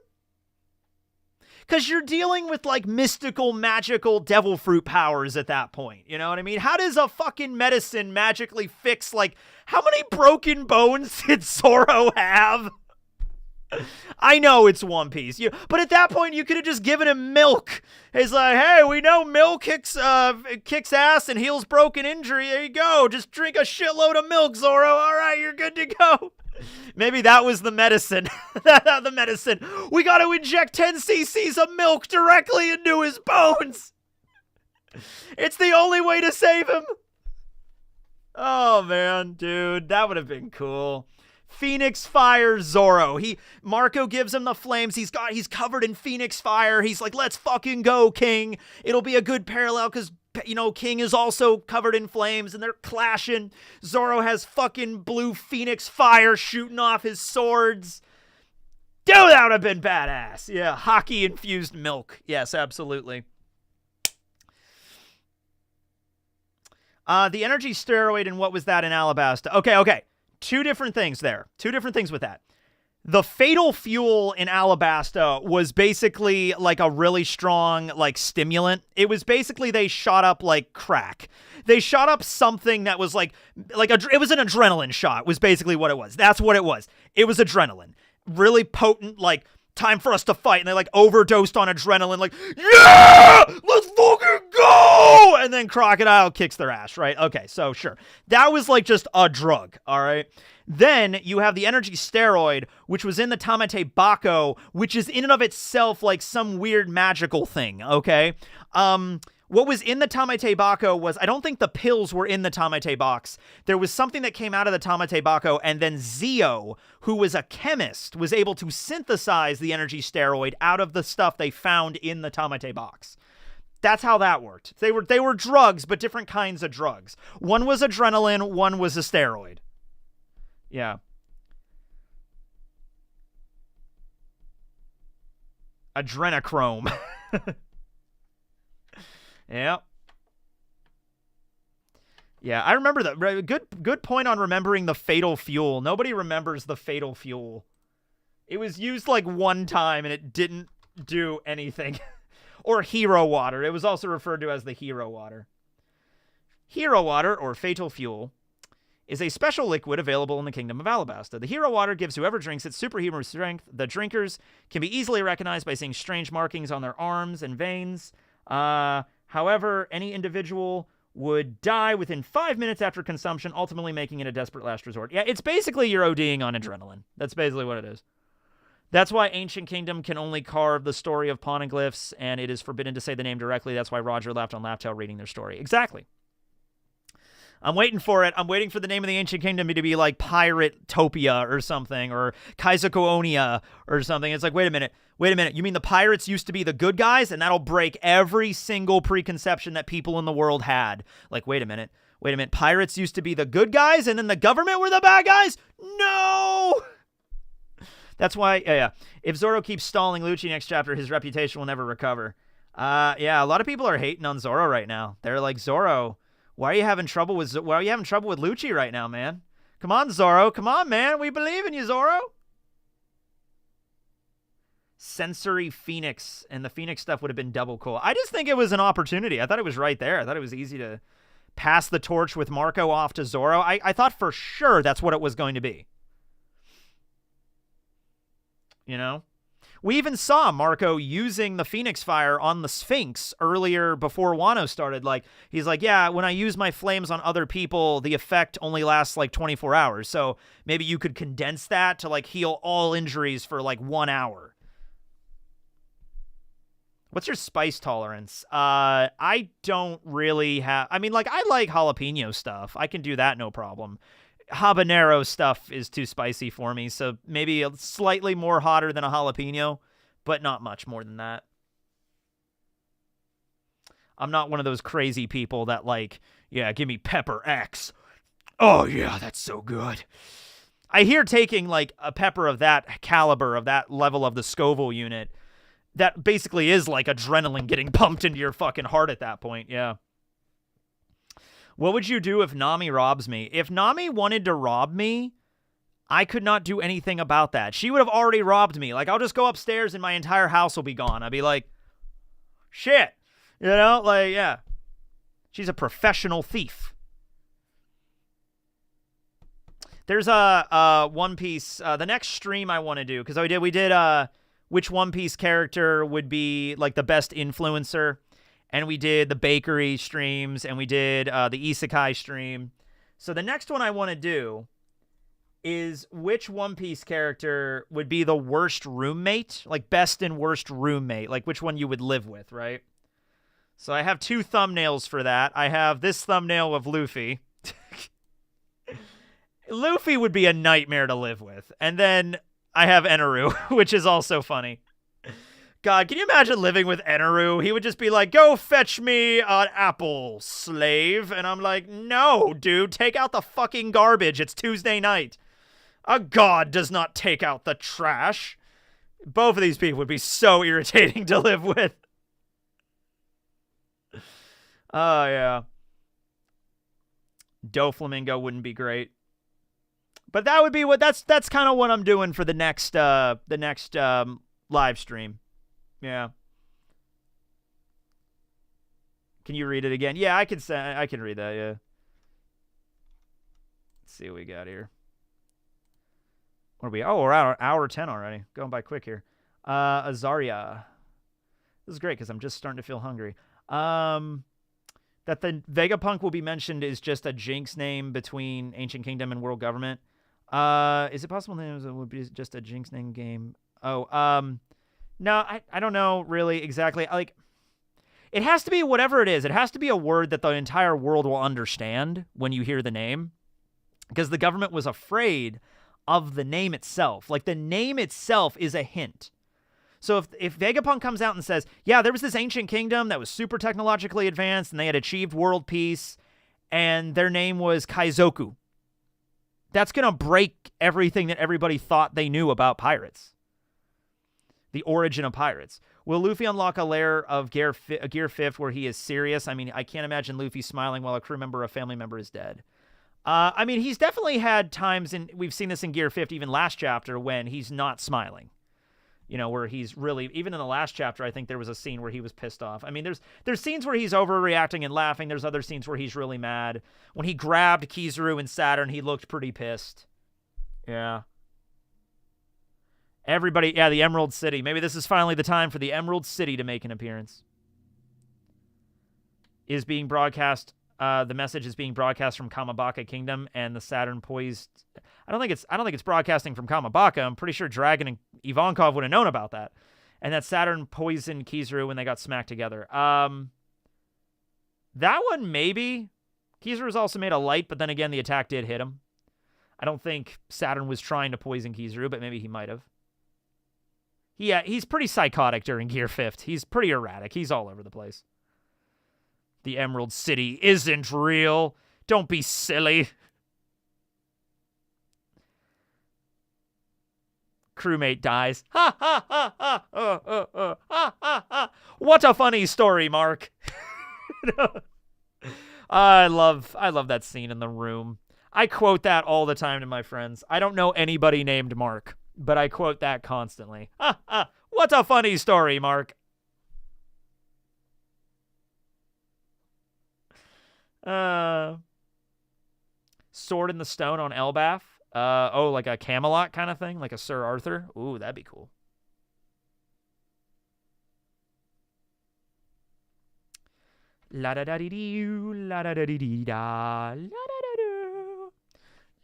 Speaker 1: Because you're dealing with, like, mystical, magical devil fruit powers at that point. You know what I mean? How does a fucking medicine magically fix, like, how many broken bones did Zoro have? I know it's One Piece, but at that point, you could have just given him milk. It's like, hey, we know milk kicks ass and heals broken injury. There you go. Just drink a shitload of milk, Zoro. All right, you're good to go. Maybe that was the medicine. The medicine. We got to inject 10 cc's of milk directly into his bones. It's the only way to save him. Oh, man, dude. That would have been cool. Phoenix fire Zoro. Marco gives him the flames. He's covered in Phoenix fire. He's like, let's fucking go, King. It'll be a good parallel because, you know, King is also covered in flames and they're clashing. Zoro has fucking blue Phoenix fire shooting off his swords. Dude, that would have been badass. Yeah, hockey infused milk. Yes, absolutely. The energy steroid and what was that in Alabasta? Okay. Two different things there. Two different things with that. The fatal fuel in Alabasta was basically like a really strong, like, stimulant. It was basically they shot up like crack. They shot up something that was like it was an adrenaline shot was basically what it was. That's what it was. It was adrenaline. Really potent, like, time for us to fight. And they like overdosed on adrenaline, like, yeah, let's fucking go. And then Crocodile kicks their ass, right? Okay, so sure. That was like just a drug, all right? Then you have the energy steroid, which was in the Tamate Bako, which is in and of itself like some weird magical thing, okay? What was in the Tamate Bako was, I don't think the pills were in the Tamate box. There was something that came out of the Tamate Bako, and then Zio, who was a chemist, was able to synthesize the energy steroid out of the stuff they found in the Tamate box. That's how that worked. They were drugs, but different kinds of drugs. One was adrenaline, one was a steroid. Yeah. Adrenochrome. Yeah. Yeah, I remember that. Good point on remembering the fatal fuel. Nobody remembers the fatal fuel. It was used like one time and it didn't do anything. Or hero water. It was also referred to as the hero water. Hero water, or fatal fuel, is a special liquid available in the Kingdom of Alabasta. The hero water gives whoever drinks it superhuman strength. The drinkers can be easily recognized by seeing strange markings on their arms and veins. However, any individual would die within 5 minutes after consumption, ultimately making it a desperate last resort. Yeah, it's basically you're ODing on adrenaline. That's basically what it is. That's why Ancient Kingdom can only carve the story of poneglyphs, and it is forbidden to say the name directly. That's why Roger laughed on Laugh Tale reading their story. Exactly. I'm waiting for it. I'm waiting for the name of the Ancient Kingdom to be like Pirate-topia or something, or Kaizokonia or something. It's like, wait a minute. You mean the pirates used to be the good guys? And that'll break every single preconception that people in the world had. Like, wait a minute. Pirates used to be the good guys, and then the government were the bad guys? No! That's why, yeah. If Zoro keeps stalling Lucci next chapter, his reputation will never recover. Yeah, a lot of people are hating on Zoro right now. They're like, Zoro, why are you having trouble with Lucci right now, man? Come on, Zoro. Come on, man. We believe in you, Zoro. Sensory Phoenix, and the Phoenix stuff would have been double cool. I just think it was an opportunity. I thought it was right there. I thought it was easy to pass the torch with Marco off to Zoro. I thought for sure that's what it was going to be. You know? We even saw Marco using the Phoenix Fire on the Sphinx earlier before Wano started. Like, he's like, yeah, when I use my flames on other people, the effect only lasts like 24 hours. So maybe you could condense that to like heal all injuries for like 1 hour. What's your spice tolerance? I don't really have... I mean, like, I like jalapeno stuff. I can do that, no problem. Habanero stuff is too spicy for me, so maybe a slightly more hotter than a jalapeno, but not much more than that. I'm not one of those crazy people that like, yeah, give me pepper X. Oh yeah, that's so good. I hear taking like a pepper of that caliber, of that level of the Scoville unit, that basically is like adrenaline getting pumped into your fucking heart at that point, yeah. What would you do if Nami robs me? If Nami wanted to rob me, I could not do anything about that. She would have already robbed me. Like, I'll just go upstairs and my entire house will be gone. I'd be like, shit. You know? Like, yeah. She's a professional thief. There's a One Piece, the next stream I want to do, because we did which One Piece character would be, like, the best influencer. And we did the bakery streams, and we did the isekai stream. So the next one I want to do is which One Piece character would be the worst roommate, like best and worst roommate, like which one you would live with, right? So I have 2 thumbnails for that. I have this thumbnail of Luffy. Luffy would be a nightmare to live with. And then I have Eneru, which is also funny. God, can you imagine living with Eneru? He would just be like, go fetch me an apple, slave. And I'm like, no, dude, take out the fucking garbage. It's Tuesday night. A god does not take out the trash. Both of these people would be so irritating to live with. Oh, yeah. Doflamingo wouldn't be great. But that would be that's kind of what I'm doing for the next live stream. Yeah. Can you read it again? Yeah, I can read that, yeah. Let's see what we got here. What are we? Oh, we're at hour 10 already. Going by quick here. Azaria. This is great because I'm just starting to feel hungry. That the Vegapunk will be mentioned is just a Jinx name between Ancient Kingdom and World Government. Is it possible that it would be just a Jinx name game? Oh, no, I don't know really exactly. Like, it has to be whatever it is. It has to be a word that the entire world will understand when you hear the name. Because the government was afraid of the name itself. Like, the name itself is a hint. So if Vegapunk comes out and says, yeah, there was this ancient kingdom that was super technologically advanced and they had achieved world peace and their name was Kaizoku, that's going to break everything that everybody thought they knew about pirates. The origin of pirates. Will Luffy unlock a layer of Gear 5 where he is serious? I mean, I can't imagine Luffy smiling while a crew member or a family member is dead. I mean, he's definitely had times, and we've seen this in Gear 5, even last chapter, when he's not smiling. where he's really, even in the last chapter, I think there was a scene where he was pissed off. I mean, there's scenes where he's overreacting and laughing. There's other scenes where he's really mad. When he grabbed Kizaru and Saturn, he looked pretty pissed. Yeah. Everybody, yeah, the Emerald City. Maybe this is finally the time for the Emerald City to make an appearance. Is being broadcast, the message is being broadcast from Kamabaka Kingdom, and the Saturn poised. I don't think it's broadcasting from Kamabaka. I'm pretty sure Dragon and Ivankov would have known about that. And that Saturn poisoned Kizaru when they got smacked together. That one, maybe. Kizaru's also made a light, but then again, the attack did hit him. I don't think Saturn was trying to poison Kizaru, but maybe he might have. Yeah, he's pretty psychotic during Gear 5th. He's pretty erratic. He's all over the place. The Emerald City isn't real. Don't be silly. Crewmate dies. Ha ha ha ha ha ha ha ha. What a funny story, Mark. I love that scene in the room. I quote that all the time to my friends. I don't know anybody named Mark, but I quote that constantly. Ha ha. What a funny story, Mark. Sword in the Stone on Elbaf. Like a Camelot kind of thing, like a Sir Arthur. Ooh, that'd be cool. La da da dee dee, la da da dee dee da, la da da do,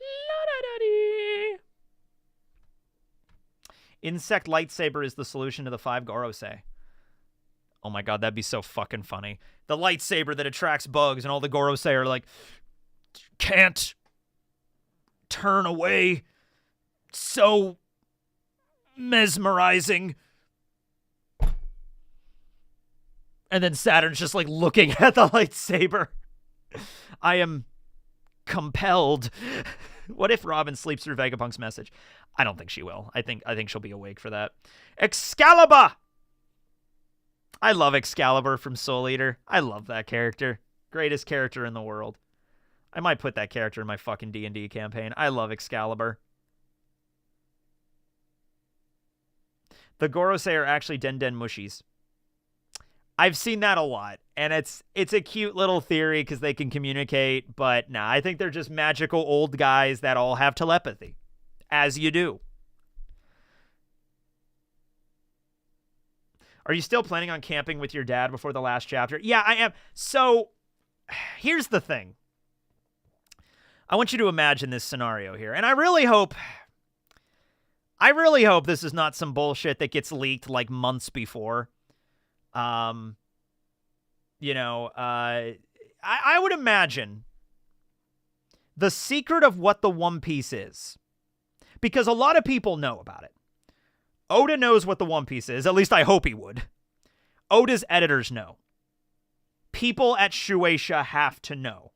Speaker 1: la da da dee. Insect lightsaber is the solution to the 5 Gorosei. Oh my god, that'd be so fucking funny. The lightsaber that attracts bugs, and all the Gorosei are like, can't turn away. So mesmerizing. And then Saturn's just like looking at the lightsaber. I am compelled. What if Robin sleeps through Vegapunk's message? I don't think she will. I think she'll be awake for that. Excalibur! I love Excalibur from Soul Eater. I love that character. Greatest character in the world. I might put that character in my fucking D&D campaign. I love Excalibur. The Gorosei are actually Den Mushies. I've seen that a lot, and it's a cute little theory because they can communicate, but nah, I think they're just magical old guys that all have telepathy, as you do. Are you still planning on camping with your dad before the last chapter? Yeah, I am. So, here's the thing. I want you to imagine this scenario here, and I really hope this is not some bullshit that gets leaked like months before. I would imagine the secret of what the One Piece is, because a lot of people know about it. Oda knows what the One Piece is. At least I hope he would. Oda's editors know. People at Shueisha have to know.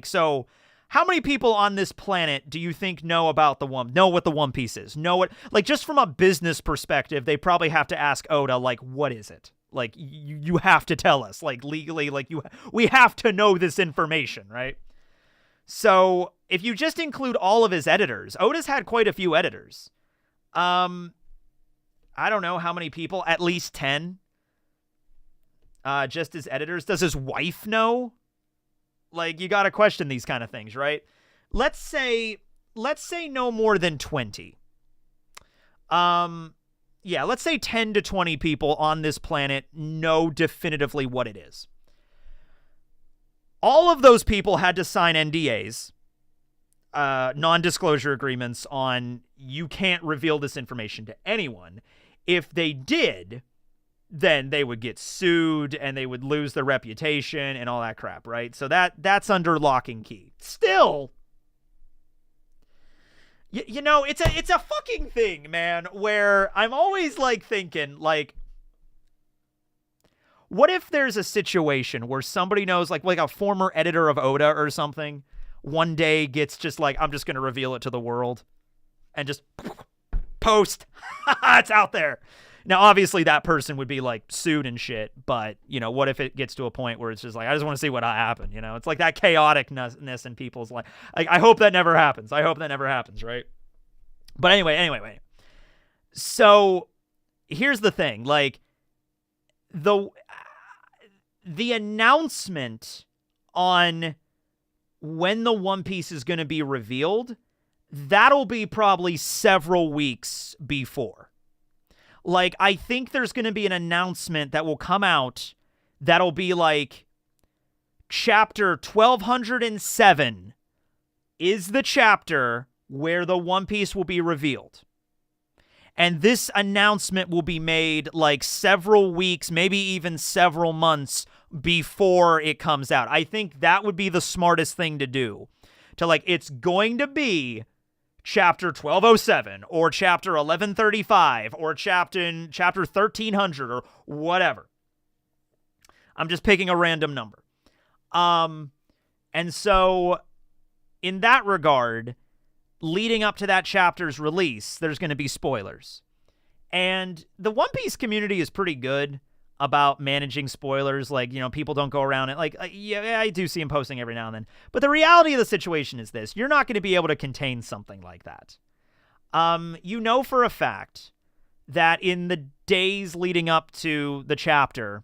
Speaker 1: So how many people on this planet do you think know what the One Piece is? Know it, just from a business perspective, they probably have to ask Oda, what is it? You have to tell us, legally, we have to know this information, right? So if you just include all of his editors, Oda's had quite a few editors. I don't know how many people, at least 10. Just his editors. Does his wife know? You got to question these kind of things, right? Let's say no more than 20. Let's say 10 to 20 people on this planet know definitively what it is. All of those people had to sign NDAs, non-disclosure agreements on you can't reveal this information to anyone. If they did, then they would get sued and they would lose their reputation and all that crap, right? So that's under lock and key. Still, it's a fucking thing, man, where I'm always thinking, what if there's a situation where somebody knows, like a former editor of Oda or something, one day gets just I'm just going to reveal it to the world and just post. It's out there. Now, obviously, that person would be sued and shit. But what if it gets to a point where it's just I just want to see what happened? It's that chaoticness in people's life. I hope that never happens. I hope that never happens, right? But anyway. So here's the thing, like the announcement on when the One Piece is going to be revealed, that'll be probably several weeks before. Like, I think there's going to be an announcement that will come out that'll be like, chapter 1207 is the chapter where the One Piece will be revealed. And this announcement will be made like several weeks, maybe even several months before it comes out. I think that would be the smartest thing to do. To like, it's going to be chapter 1207 or chapter 1135 or chapter 1300 or whatever. I'm just picking a random number. And so in that regard, leading up to that chapter's release, there's going to be spoilers. And the One Piece community is pretty good about managing spoilers. Like, you know, people don't go around it. Like, yeah, I do see them posting every now and then. But the reality of the situation is this. You're not going to be able to contain something like that. You know for a fact that in the days leading up to the chapter,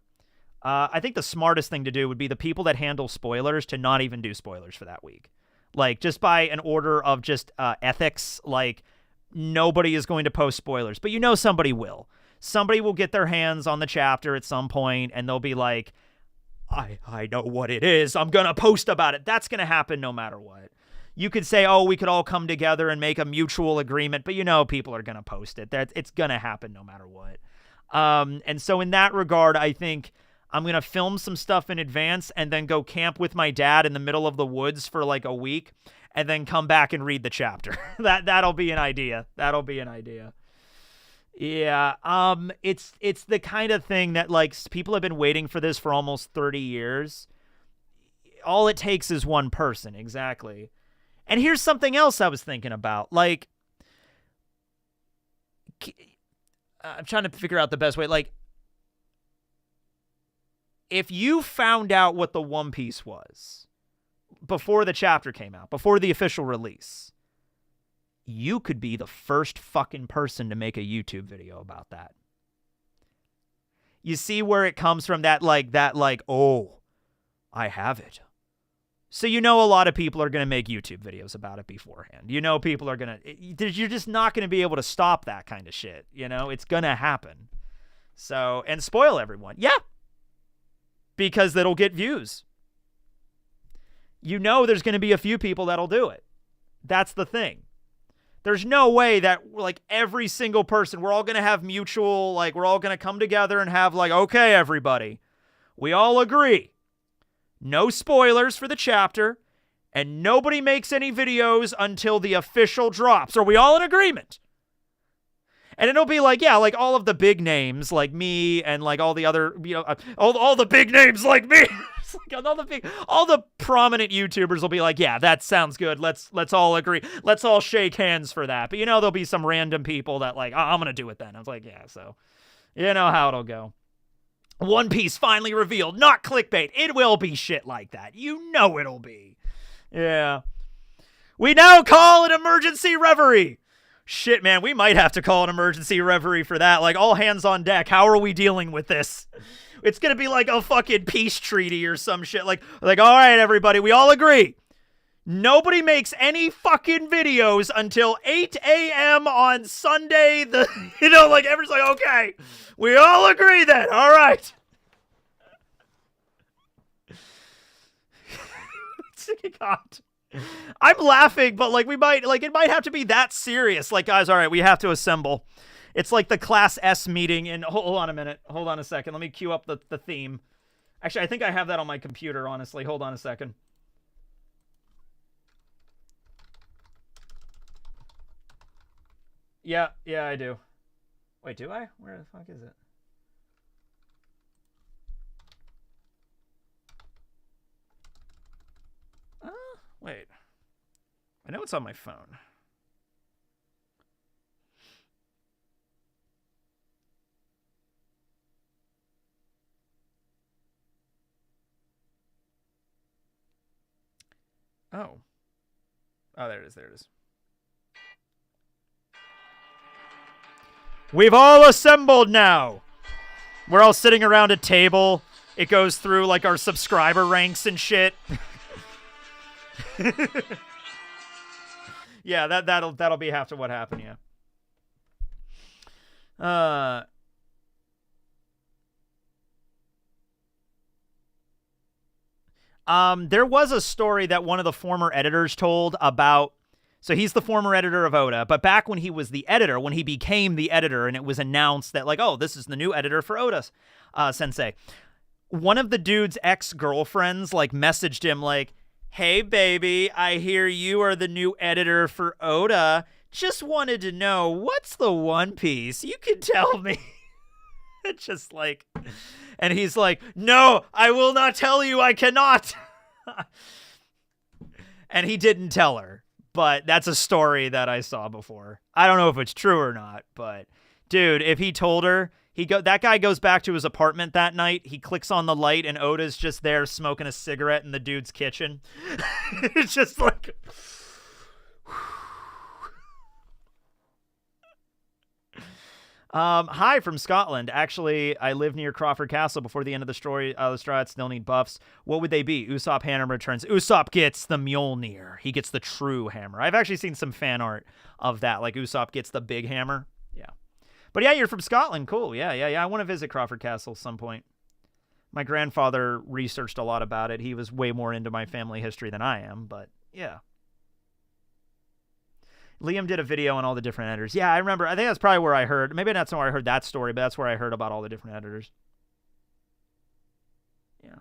Speaker 1: I think the smartest thing to do would be the people that handle spoilers to not even do spoilers for that week. Like, just by an order of just ethics, like, nobody is going to post spoilers. But you know somebody will. Somebody will get their hands on the chapter at some point, and they'll be like, I know what it is. I'm going to post about it. That's going to happen no matter what. You could say, oh, we could all come together and make a mutual agreement, but you know people are going to post it. It's going to happen no matter what. And so in that regard, I think I'm going to film some stuff in advance and then go camp with my dad in the middle of the woods for like a week and then come back and read the chapter. That'll be an idea. That'll be an idea. Yeah. It's the kind of thing that like people have been waiting for this for almost 30 years. All it takes is one person. Exactly. And here's something else I was thinking about. Like, I'm trying to figure out the best way. Like, if you found out what the One Piece was before the chapter came out, before the official release, you could be the first fucking person to make a YouTube video about that. You see where it comes from, that oh, I have it. So you know a lot of people are going to make YouTube videos about it beforehand. You know people are going to, you're just not going to be able to stop that kind of shit. You know, it's going to happen. So, and spoil everyone. Yeah. Because that'll get views. You know there's going to be a few people that'll do it. That's the thing. There's no way that like every single person, we're all going to have mutual, like we're all going to come together and have like, okay, everybody, we all agree. No spoilers for the chapter, and nobody makes any videos until the official drops. Are we all in agreement? And it'll be like, yeah, like all of the big names like me and like all the other, you know, all the big names like me. Like all the prominent YouTubers will be like, yeah, that sounds good. Let's all agree. Let's all shake hands for that. But you know, there'll be some random people that like, oh, I'm going to do it then. I was like, yeah, so you know how it'll go. One Piece finally revealed, not clickbait. It will be shit like that. You know it'll be. Yeah. We now call an emergency reverie. Shit, man, we might have to call an emergency reverie for that. Like, all hands on deck. How are we dealing with this? It's going to be like a fucking peace treaty or some shit. Like, all right, everybody, we all agree. Nobody makes any fucking videos until 8 a.m. on Sunday. You know, like, everyone's like, okay, we all agree then. All right. God. I'm laughing, but like it might have to be that serious. Like, guys, all right, we have to assemble. It's like the Class S meeting. And hold on a minute. Hold on a second. Let me cue up the theme. Actually, I think I have that on my computer, honestly. Hold on a second. Yeah, I do. Wait, do I? Where the fuck is it? Wait. I know it's on my phone. Oh. Oh, there it is. We've all assembled now. We're all sitting around a table. It goes through like our subscriber ranks and shit. Yeah, that'll be half to what happened, yeah. There was a story that one of the former editors told about. So he's the former editor of Oda, but back when he was the editor, when he became the editor, and it was announced that like, oh, this is the new editor for Oda Sensei. One of the dude's ex-girlfriends like messaged him like, "Hey baby, I hear you are the new editor for Oda. Just wanted to know, what's the One Piece? You can tell me." It's just like, and he's like, "No, I will not tell you. I cannot." And he didn't tell her, but that's a story that I saw before. I don't know if it's true or not, but dude, if he told her, that guy goes back to his apartment that night. He clicks on the light, and Oda's just there smoking a cigarette in the dude's kitchen. It's just like. Hi from Scotland. Actually, I live near Crawford Castle before the end of the story. The Strats still need buffs. What would they be? Usopp hammer returns. Usopp gets the Mjolnir. He gets the true hammer. I've actually seen some fan art of that. Like Usopp gets the big hammer. Yeah. But yeah, you're from Scotland. Cool. Yeah. I want to visit Crawford Castle at some point. My grandfather researched a lot about it. He was way more into my family history than I am, but yeah. Liam did a video on all the different editors. Yeah, I remember. I think that's probably where I heard. Maybe that's where I heard that story, but that's where I heard about all the different editors. Yeah.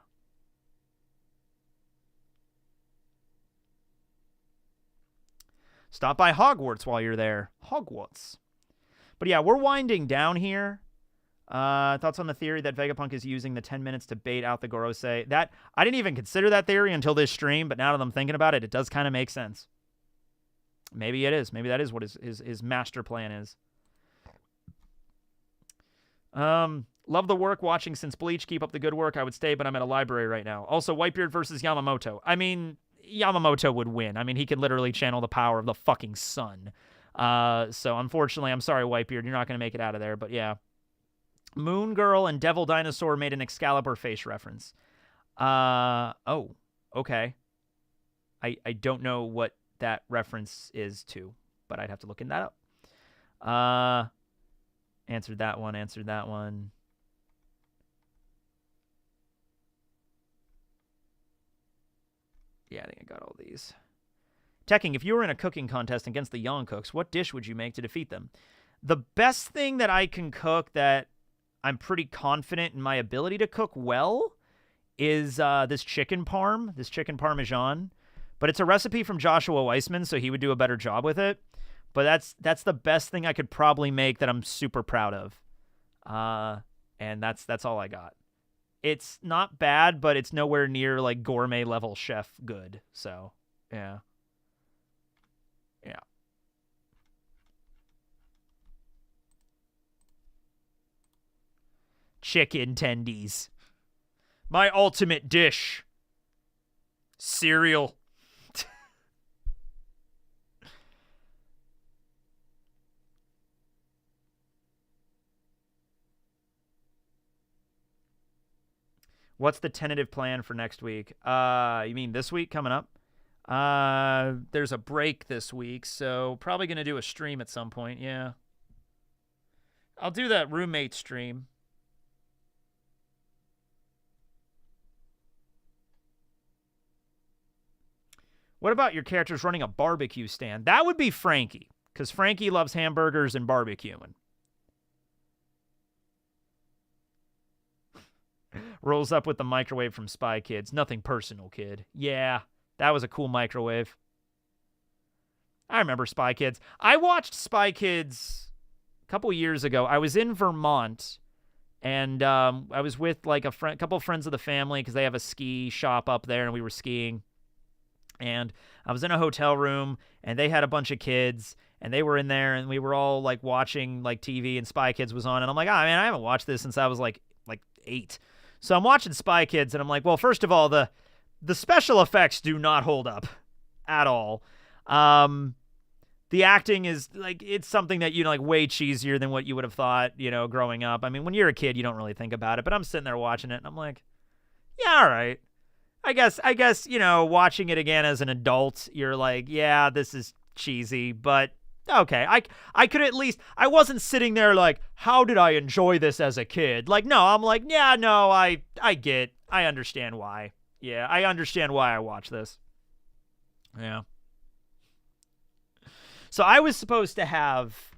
Speaker 1: Stop by Hogwarts while you're there. Hogwarts. But yeah, we're winding down here. Thoughts on the theory that Vegapunk is using the 10 minutes to bait out the Gorosei? That I didn't even consider that theory until this stream, but now that I'm thinking about it, it does kind of make sense. Maybe it is. Maybe that is what his master plan is. Love the work. Watching since Bleach. Keep up the good work. I would stay, but I'm at a library right now. Also, Whitebeard versus Yamamoto. I mean, Yamamoto would win. I mean, he could literally channel the power of the fucking sun. So, unfortunately, I'm sorry, Whitebeard. You're not going to make it out of there, but yeah. Moon Girl and Devil Dinosaur made an Excalibur face reference. Oh, okay. I don't know what that reference is to, but I'd have to look in that up. Answered that one. Yeah, I think I got all these. Tekking, if you were in a cooking contest against the Young Cooks, what dish would you make to defeat them? The best thing that I can cook that I'm pretty confident in my ability to cook well is this chicken parmesan. But it's a recipe from Joshua Weissman, so he would do a better job with it. But that's the best thing I could probably make that I'm super proud of. And that's all I got. It's not bad, but it's nowhere near like gourmet level chef good. So, yeah. Yeah. Chicken tendies. My ultimate dish. Cereal. What's the tentative plan for next week? You mean this week coming up? There's a break this week, so probably going to do a stream at some point, yeah. I'll do that roommate stream. What about your characters running a barbecue stand? That would be Frankie, because Frankie loves hamburgers and barbecuing. Rolls up with the microwave from Spy Kids. Nothing personal, kid. Yeah, that was a cool microwave. I remember Spy Kids. I watched Spy Kids a couple years ago. I was in Vermont, and I was with like a couple of friends of the family because they have a ski shop up there, and we were skiing. And I was in a hotel room, and they had a bunch of kids, and they were in there, and we were all like watching like TV, and Spy Kids was on, and I'm like, oh man, I haven't watched this since I was like 8. So I'm watching Spy Kids, and I'm like, well, first of all, the special effects do not hold up at all. the acting is like, it's something that, like way cheesier than what you would have thought, growing up. I mean, when you're a kid, you don't really think about it, but I'm sitting there watching it and I'm like, yeah, all right. I guess, watching it again as an adult, you're like, yeah, this is cheesy, but okay. I could at least, I wasn't sitting there like, how did I enjoy this as a kid? Like, no, I'm like, yeah, no, I understand why. Yeah, I understand why I watch this. Yeah. So I was supposed to have,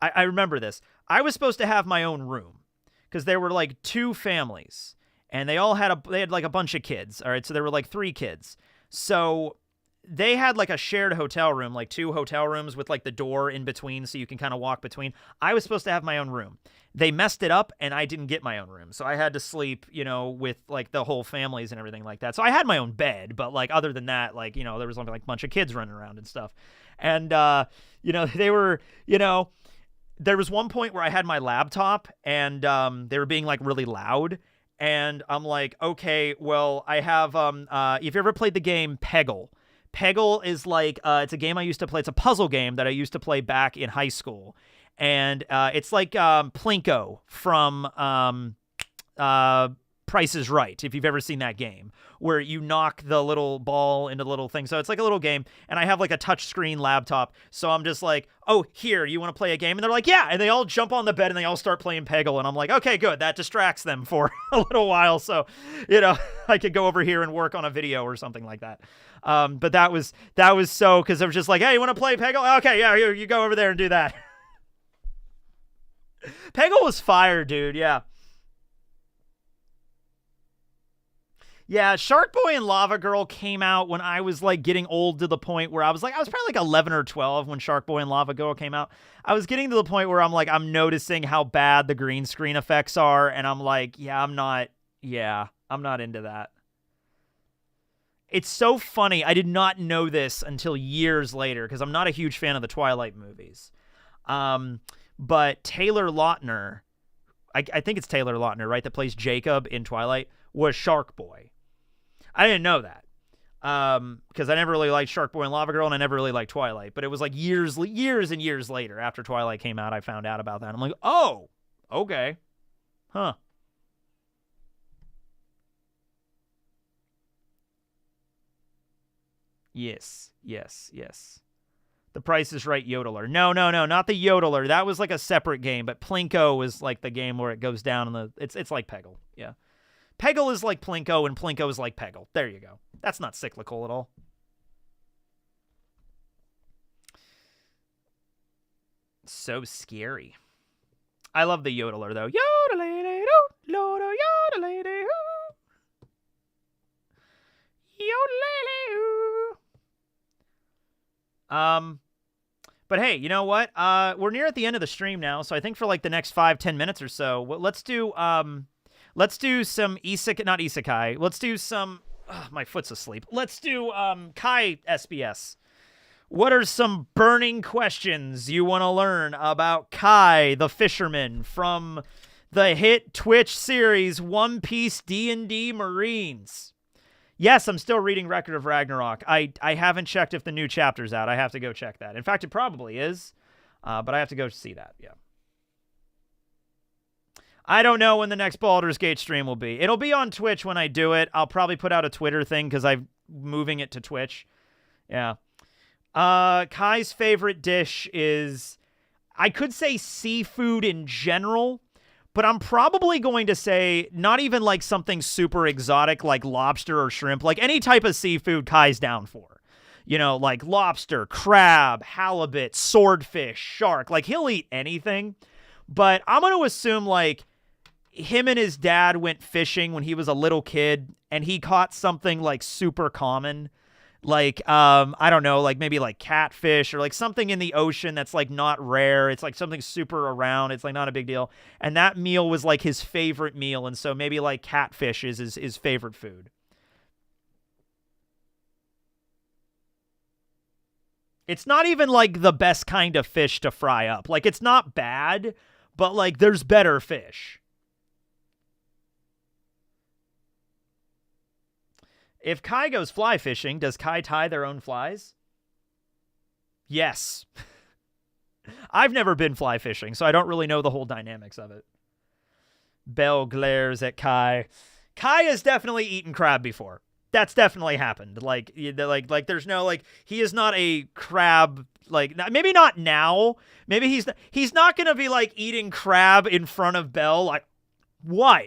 Speaker 1: I remember this. I was supposed to have my own room because there were like 2 families and they had like a bunch of kids. All right. So there were like 3 kids. So they had like a shared hotel room, like 2 hotel rooms with like the door in between so you can kind of walk between. I was supposed to have my own room. They messed it up and I didn't get my own room. So I had to sleep, with like the whole families and everything like that. So I had my own bed, but like other than that, like, there was like a bunch of kids running around and stuff. And, they were, there was one point where I had my laptop and they were being like really loud. And I'm like, okay, well, I have, if you ever played the game Peggle, Peggle is like, it's a game I used to play. It's a puzzle game that I used to play back in high school. And it's like Plinko from Price is Right, if you've ever seen that game, where you knock the little ball into the little thing. So it's like a little game, and I have like a touchscreen laptop. So I'm just like, oh, here, you want to play a game? And they're like, yeah. And they all jump on the bed and they all start playing Peggle. And I'm like, okay, good. That distracts them for a little while. So, I could go over here and work on a video or something like that. But that was so, because I was just like, hey, you want to play Peggle? Okay, yeah, you go over there and do that. Peggle was fire, dude. Yeah. Yeah, Shark Boy and Lava Girl came out when I was like getting old to the point where I was probably like 11 or 12 when Shark Boy and Lava Girl came out. I was getting to the point where I'm noticing how bad the green screen effects are. And I'm like, I'm not into that. It's so funny. I did not know this until years later because I'm not a huge fan of the Twilight movies. But Taylor Lautner, I think it's Taylor Lautner, right, that plays Jacob in Twilight, was Shark Boy. I didn't know that because I never really liked Shark Boy and Lava Girl, and I never really liked Twilight. But it was like years and years later after Twilight came out, I found out about that. I'm like, oh, okay. Huh. Yes. The Price is Right yodeler. No, not the yodeler. That was like a separate game, but Plinko was like the game where it goes down and it's like Peggle. Yeah. Peggle is like Plinko, and Plinko is like Peggle. There you go. That's not cyclical at all. So scary. I love the yodeler, though. Yodelay-day-doo, lodo, yodelay-day-hoo. Yodelay-day-hoo. But hey, you know what? We're near at the end of the stream now, so I think for like the next 5-10 minutes or so, let's do some not isekai. Let's do some. My foot's asleep. Let's do Kai SBS. What are some burning questions you want to learn about Kai, the fisherman from the hit Twitch series One Piece D&D Marines? Yes, I'm still reading Record of Ragnarok. I haven't checked if the new chapter's out. I have to go check that. In fact, it probably is, but I have to go see that. Yeah. I don't know when the next Baldur's Gate stream will be. It'll be on Twitch when I do it. I'll probably put out a Twitter thing because I'm moving it to Twitch. Yeah. Kai's favorite dish is, I could say seafood in general, but I'm probably going to say not even like something super exotic like lobster or shrimp. Like any type of seafood Kai's down for. Like lobster, crab, halibut, swordfish, shark. Like he'll eat anything. But I'm going to assume like him and his dad went fishing when he was a little kid and he caught something like super common. Like, I don't know, like maybe like catfish or like something in the ocean that's like not rare. It's like something super around. It's like not a big deal. And that meal was like his favorite meal. And so maybe like catfish is his favorite food. It's not even like the best kind of fish to fry up. Like it's not bad, but like there's better fish. If Kai goes fly fishing, does Kai tie their own flies? Yes. I've never been fly fishing, so I don't really know the whole dynamics of it. Belle glares at Kai. Kai has definitely eaten crab before. That's definitely happened. Like there's no, like, he is not a crab, like, maybe not now. Maybe he's not going to be, like, eating crab in front of Belle, like, what?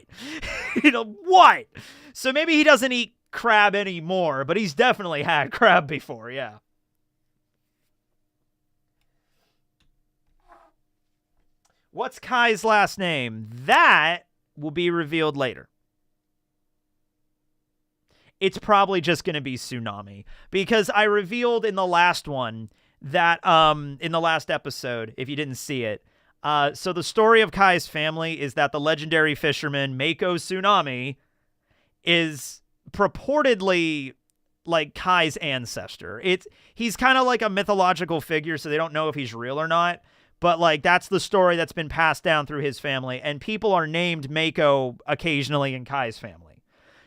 Speaker 1: What? So maybe he doesn't eat crab anymore, but he's definitely had crab before, yeah. What's Kai's last name? That will be revealed later. It's probably just going to be Tsunami, because I revealed in the last one that, in the last episode, if you didn't see it, so the story of Kai's family is that the legendary fisherman Mako Tsunami is purportedly, like, Kai's ancestor. He's kind of like a mythological figure, so they don't know if he's real or not. But, like, that's the story that's been passed down through his family, and people are named Mako occasionally in Kai's family.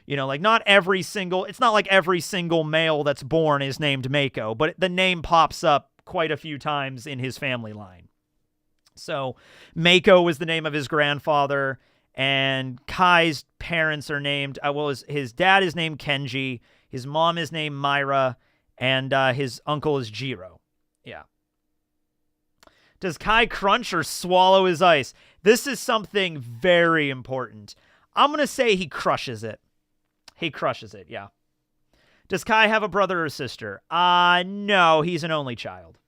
Speaker 1: Like, it's not like every single male that's born is named Mako, but the name pops up quite a few times in his family line. So, Mako was the name of his grandfather, and Kai's parents are named, his dad is named Kenji, his mom is named Myra, and his uncle is Jiro. Yeah. Does Kai crunch or swallow his ice? This is something very important. I'm going to say he crushes it. He crushes it, yeah. Does Kai have a brother or sister? No, he's an only child.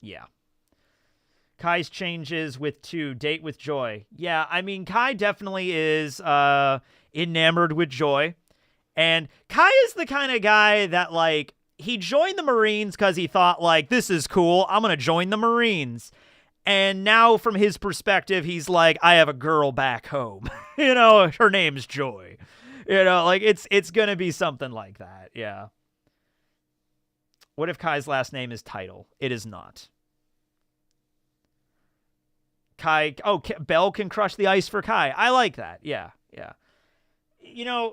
Speaker 1: Yeah. Kai's changes to date with Joy. Yeah, I mean, Kai definitely is enamored with Joy. And Kai is the kind of guy that, like, he joined the Marines because he thought, like, this is cool, I'm going to join the Marines. And now, from his perspective, he's like, I have a girl back home. Her name's Joy. Like, it's going to be something like that, yeah. What if Kai's last name is Title? It is not. Belle can crush the ice for Kai. I like that, yeah.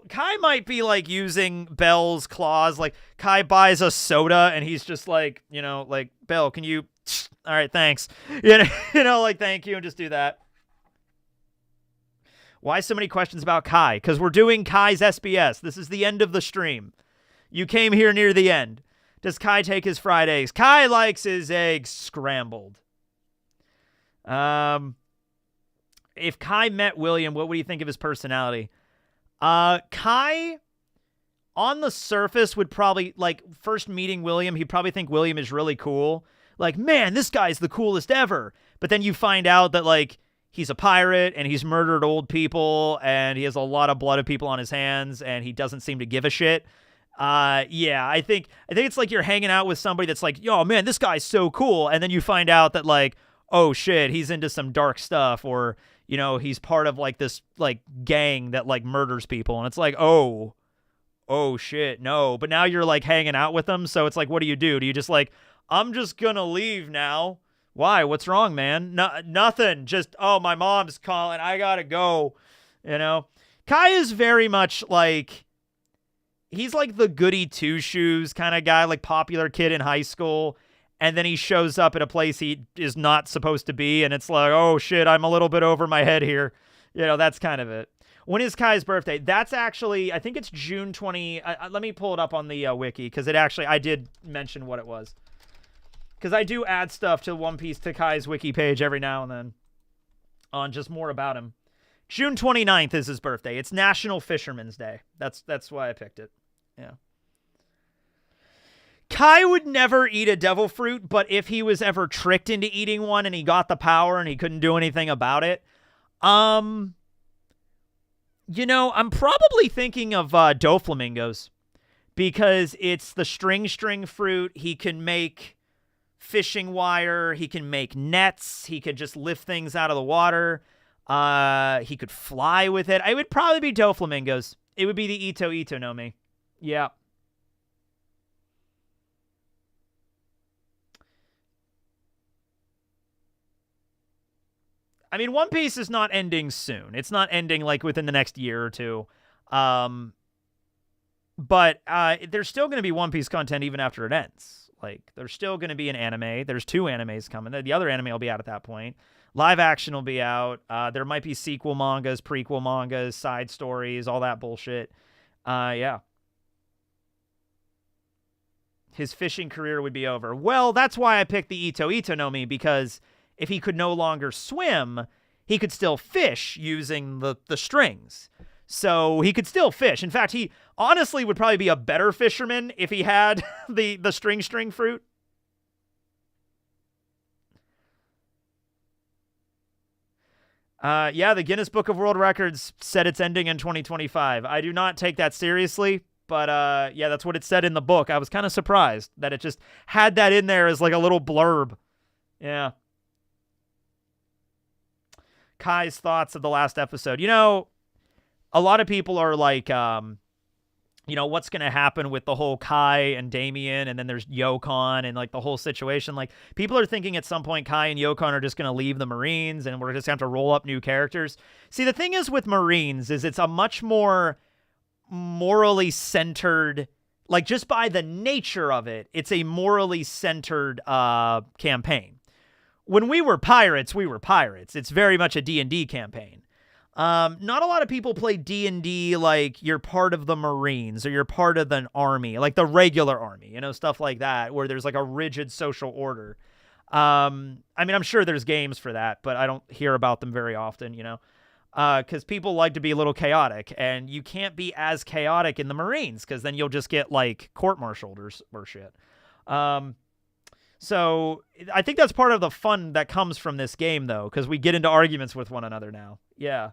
Speaker 1: Kai might be, like, using Belle's claws. Like, Kai buys a soda, and he's just like, like, Belle, can you... All right, thanks. Like, thank you, and just do that. Why so many questions about Kai? Because we're doing Kai's SBS. This is the end of the stream. You came here near the end. Does Kai take his fried eggs? Kai likes his eggs scrambled. If Kai met William, what would he think of his personality? Kai, on the surface, would probably, like, first meeting William, he'd probably think William is really cool. Like, man, this guy's the coolest ever. But then you find out that, like, he's a pirate, and he's murdered old people, and he has a lot of blood of people on his hands, and he doesn't seem to give a shit. Yeah, I think it's like you're hanging out with somebody that's like, yo, man, this guy's so cool, and then you find out that, like, oh shit, he's into some dark stuff, or, he's part of, like, this, like, gang that, like, murders people, and it's like, oh shit, no. But now you're, like, hanging out with them, so it's like, what do? Do you just, like, I'm just gonna leave now? Why? What's wrong, man? Nothing. Just, my mom's calling. I gotta go. Kai is very much like, he's like the goody two-shoes kind of guy, like popular kid in high school. And then he shows up at a place he is not supposed to be. And it's like, oh shit, I'm a little bit over my head here. That's kind of it. When is Kai's birthday? That's actually, I think it's June 20. Let me pull it up on the wiki, because I did mention what it was. Because I do add stuff to One Piece to Kai's wiki page every now and then on just more about him. June 29th is his birthday. It's National Fisherman's Day. That's why I picked it. Yeah. Kai would never eat a devil fruit, but if he was ever tricked into eating one and he got the power and he couldn't do anything about it, I'm probably thinking of Doflamingos, because it's the string fruit. He can make fishing wire, he can make nets, he could just lift things out of the water, he could fly with it. It would probably be Doflamingos. It would be the Ito no Mi. Yeah. I mean, One Piece is not ending soon. It's not ending, like, within the next year or two. But there's still going to be One Piece content even after it ends. Like, there's still going to be an anime. There's 2 animes coming. The other anime will be out at that point. Live action will be out. There might be sequel mangas, prequel mangas, side stories, all that bullshit. Yeah. His fishing career would be over. Well, that's why I picked the Ito Ito no Mi, because if he could no longer swim, he could still fish using the strings. So he could still fish. In fact, he honestly would probably be a better fisherman if he had the string fruit. Yeah, the Guinness Book of World Records said it's ending in 2025. I do not take that seriously, but yeah, that's what it said in the book. I was kind of surprised that it just had that in there as like a little blurb. Yeah. Kai's thoughts of the last episode. You know, a lot of people are like, you know, what's going to happen with the whole Kai and Damien, and then there's Yokon and like the whole situation. Like, people are thinking at some point Kai and Yokon are just going to leave the Marines and we're just going to have to roll up new characters. See, the thing is with Marines is it's a much more morally centered, like just by the nature of it, it's a morally centered campaign. When we were pirates, we were pirates. It's very much a D&D campaign. Not a lot of people play D&D like you're part of the Marines or you're part of an army, like the regular army, you know, stuff like that, where there's like a rigid social order. I mean, I'm sure there's games for that, but I don't hear about them very often, you know, because people like to be a little chaotic, and you can't be as chaotic in the Marines because then you'll just get like court-martialed or shit. So I think that's part of the fun that comes from this game, though, because we get into arguments with one another now. Yeah.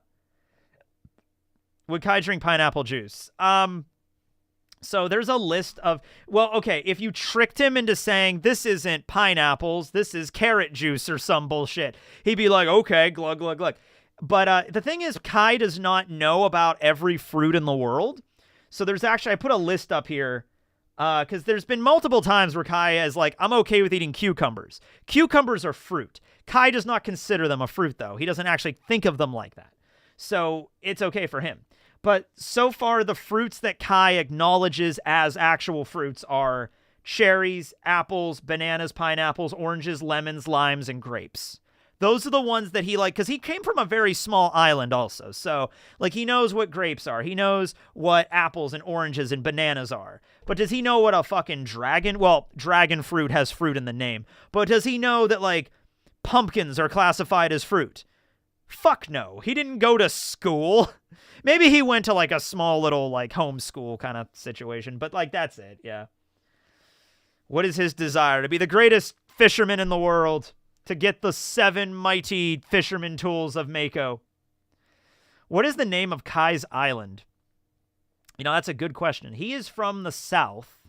Speaker 1: Would Kai drink pineapple juice? So there's a list of, well, okay, if you tricked him into saying this isn't pineapples, this is carrot juice or some bullshit, he'd be like, okay, glug, glug, glug. But the thing is, Kai does not know about every fruit in the world. So there's actually, I put a list up here, because there's been multiple times where Kai is like, I'm okay with eating cucumbers. Cucumbers are fruit. Kai does not consider them a fruit, though. He doesn't actually think of them like that. So it's okay for him. But so far, the fruits that Kai acknowledges as actual fruits are cherries, apples, bananas, pineapples, oranges, lemons, limes, and grapes. Those are the ones that he like, because he came from a very small island also. So, like, he knows what grapes are. He knows what apples and oranges and bananas are. But does he know what a fucking dragon? Well, dragon fruit has fruit in the name. But does he know that, like, pumpkins are classified as fruit? Fuck no. He didn't go to school. Maybe he went to, like, a small little, like, homeschool kind of situation. But, like, that's it, yeah. What is his desire? To be the greatest fisherman in the world. To get the 7 mighty fisherman tools of Mako. What is the name of Kai's island? You know, that's a good question. He is from the south.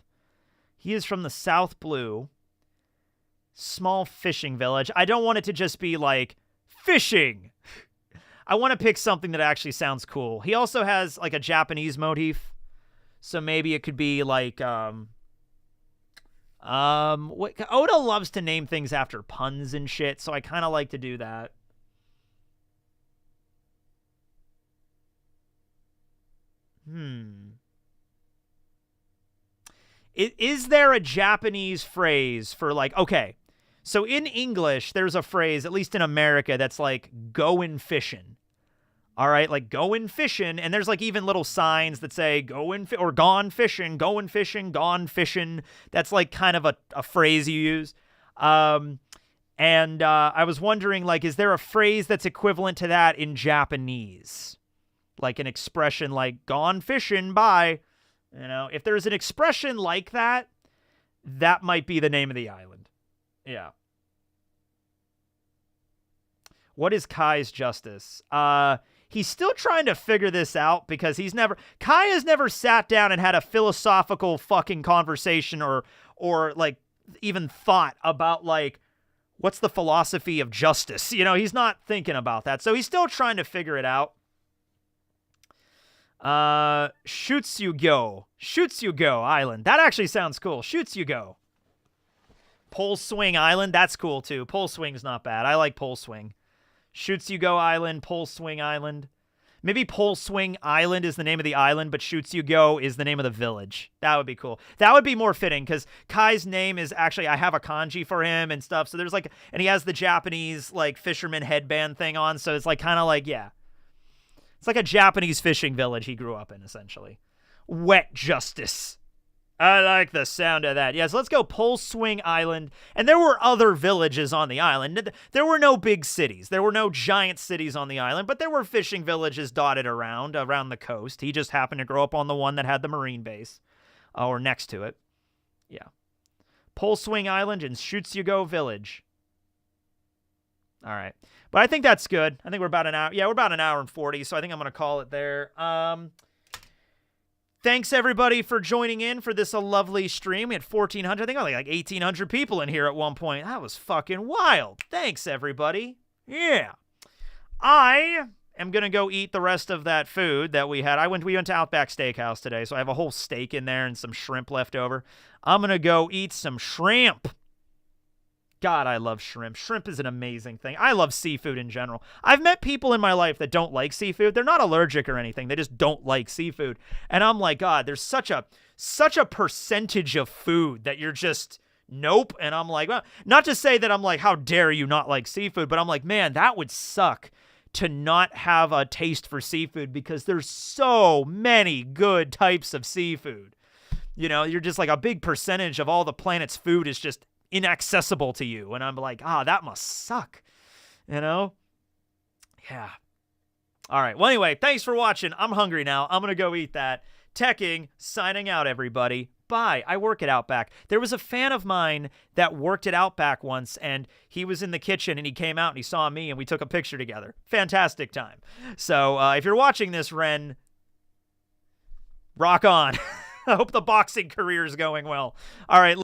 Speaker 1: He is from the South Blue. Small fishing village. I don't want it to just be like, fishing. I want to pick something that actually sounds cool. He also has like a Japanese motif. So maybe it could be like, Oda loves to name things after puns and shit, so I kind of like to do that. Is there a Japanese phrase for like, okay, so in English, there's a phrase, at least in America, that's like goin' fishin'. All right, like going fishing, and there's like even little signs that say or gone fishing, going fishing, gone fishing. That's like kind of a phrase you use. And I was wondering, like, is there a phrase that's equivalent to that in Japanese? Like an expression like gone fishing, bye. You know, if there's an expression like that, that might be the name of the island. Yeah. What is Kai's justice? He's still trying to figure this out because Kai has never sat down and had a philosophical fucking conversation or like even thought about like, what's the philosophy of justice? You know, he's not thinking about that. So he's still trying to figure it out. Shutsugyo Island. That actually sounds cool. Shutsugyo. Pole Swing Island. That's cool too. Pole Swing's not bad. I like Pole Swing. Shutsugyo Island, Pole Swing Island. Maybe Pole Swing Island is the name of the island, but Shutsugo is the name of the village. That would be cool. That would be more fitting because Kai's name is actually, I have a kanji for him and stuff. So there's like, and he has the Japanese like fisherman headband thing on. So it's like kind of like, yeah. It's like a Japanese fishing village he grew up in, essentially. Wet Justice. I like the sound of that. Yes, let's go Pole Swing Island. And there were other villages on the island. There were no big cities. There were no giant cities on the island, but there were fishing villages dotted around the coast. He just happened to grow up on the one that had the marine base, or next to it. Yeah. Pole Swing Island and Shutsugo Village. All right. But I think that's good. I think we're about an hour. Yeah, we're about an hour and 40, so I think I'm going to call it there. Thanks, everybody, for joining in for this lovely stream. We had 1,400. I think only like 1,800 people in here at one point. That was fucking wild. Thanks, everybody. Yeah. I am going to go eat the rest of that food that we had. We went to Outback Steakhouse today, so I have a whole steak in there and some shrimp left over. I'm going to go eat some shrimp. God, I love shrimp. Shrimp is an amazing thing. I love seafood in general. I've met people in my life that don't like seafood. They're not allergic or anything. They just don't like seafood. And I'm like, God, there's such a percentage of food that you're just, nope. And I'm like, well, not to say that I'm like, how dare you not like seafood, but I'm like, man, that would suck to not have a taste for seafood because there's so many good types of seafood. You know, you're just like a big percentage of all the planet's food is just inaccessible to you. And I'm like, that must suck. You know? Yeah. All right. Well, anyway, thanks for watching. I'm hungry now. I'm going to go eat that. Teching, signing out, everybody. Bye. I work at Outback. There was a fan of mine that worked at Outback once, and he was in the kitchen, and he came out, and he saw me, and we took a picture together. Fantastic time. So if you're watching this, Ren, rock on. I hope the boxing career is going well. All right.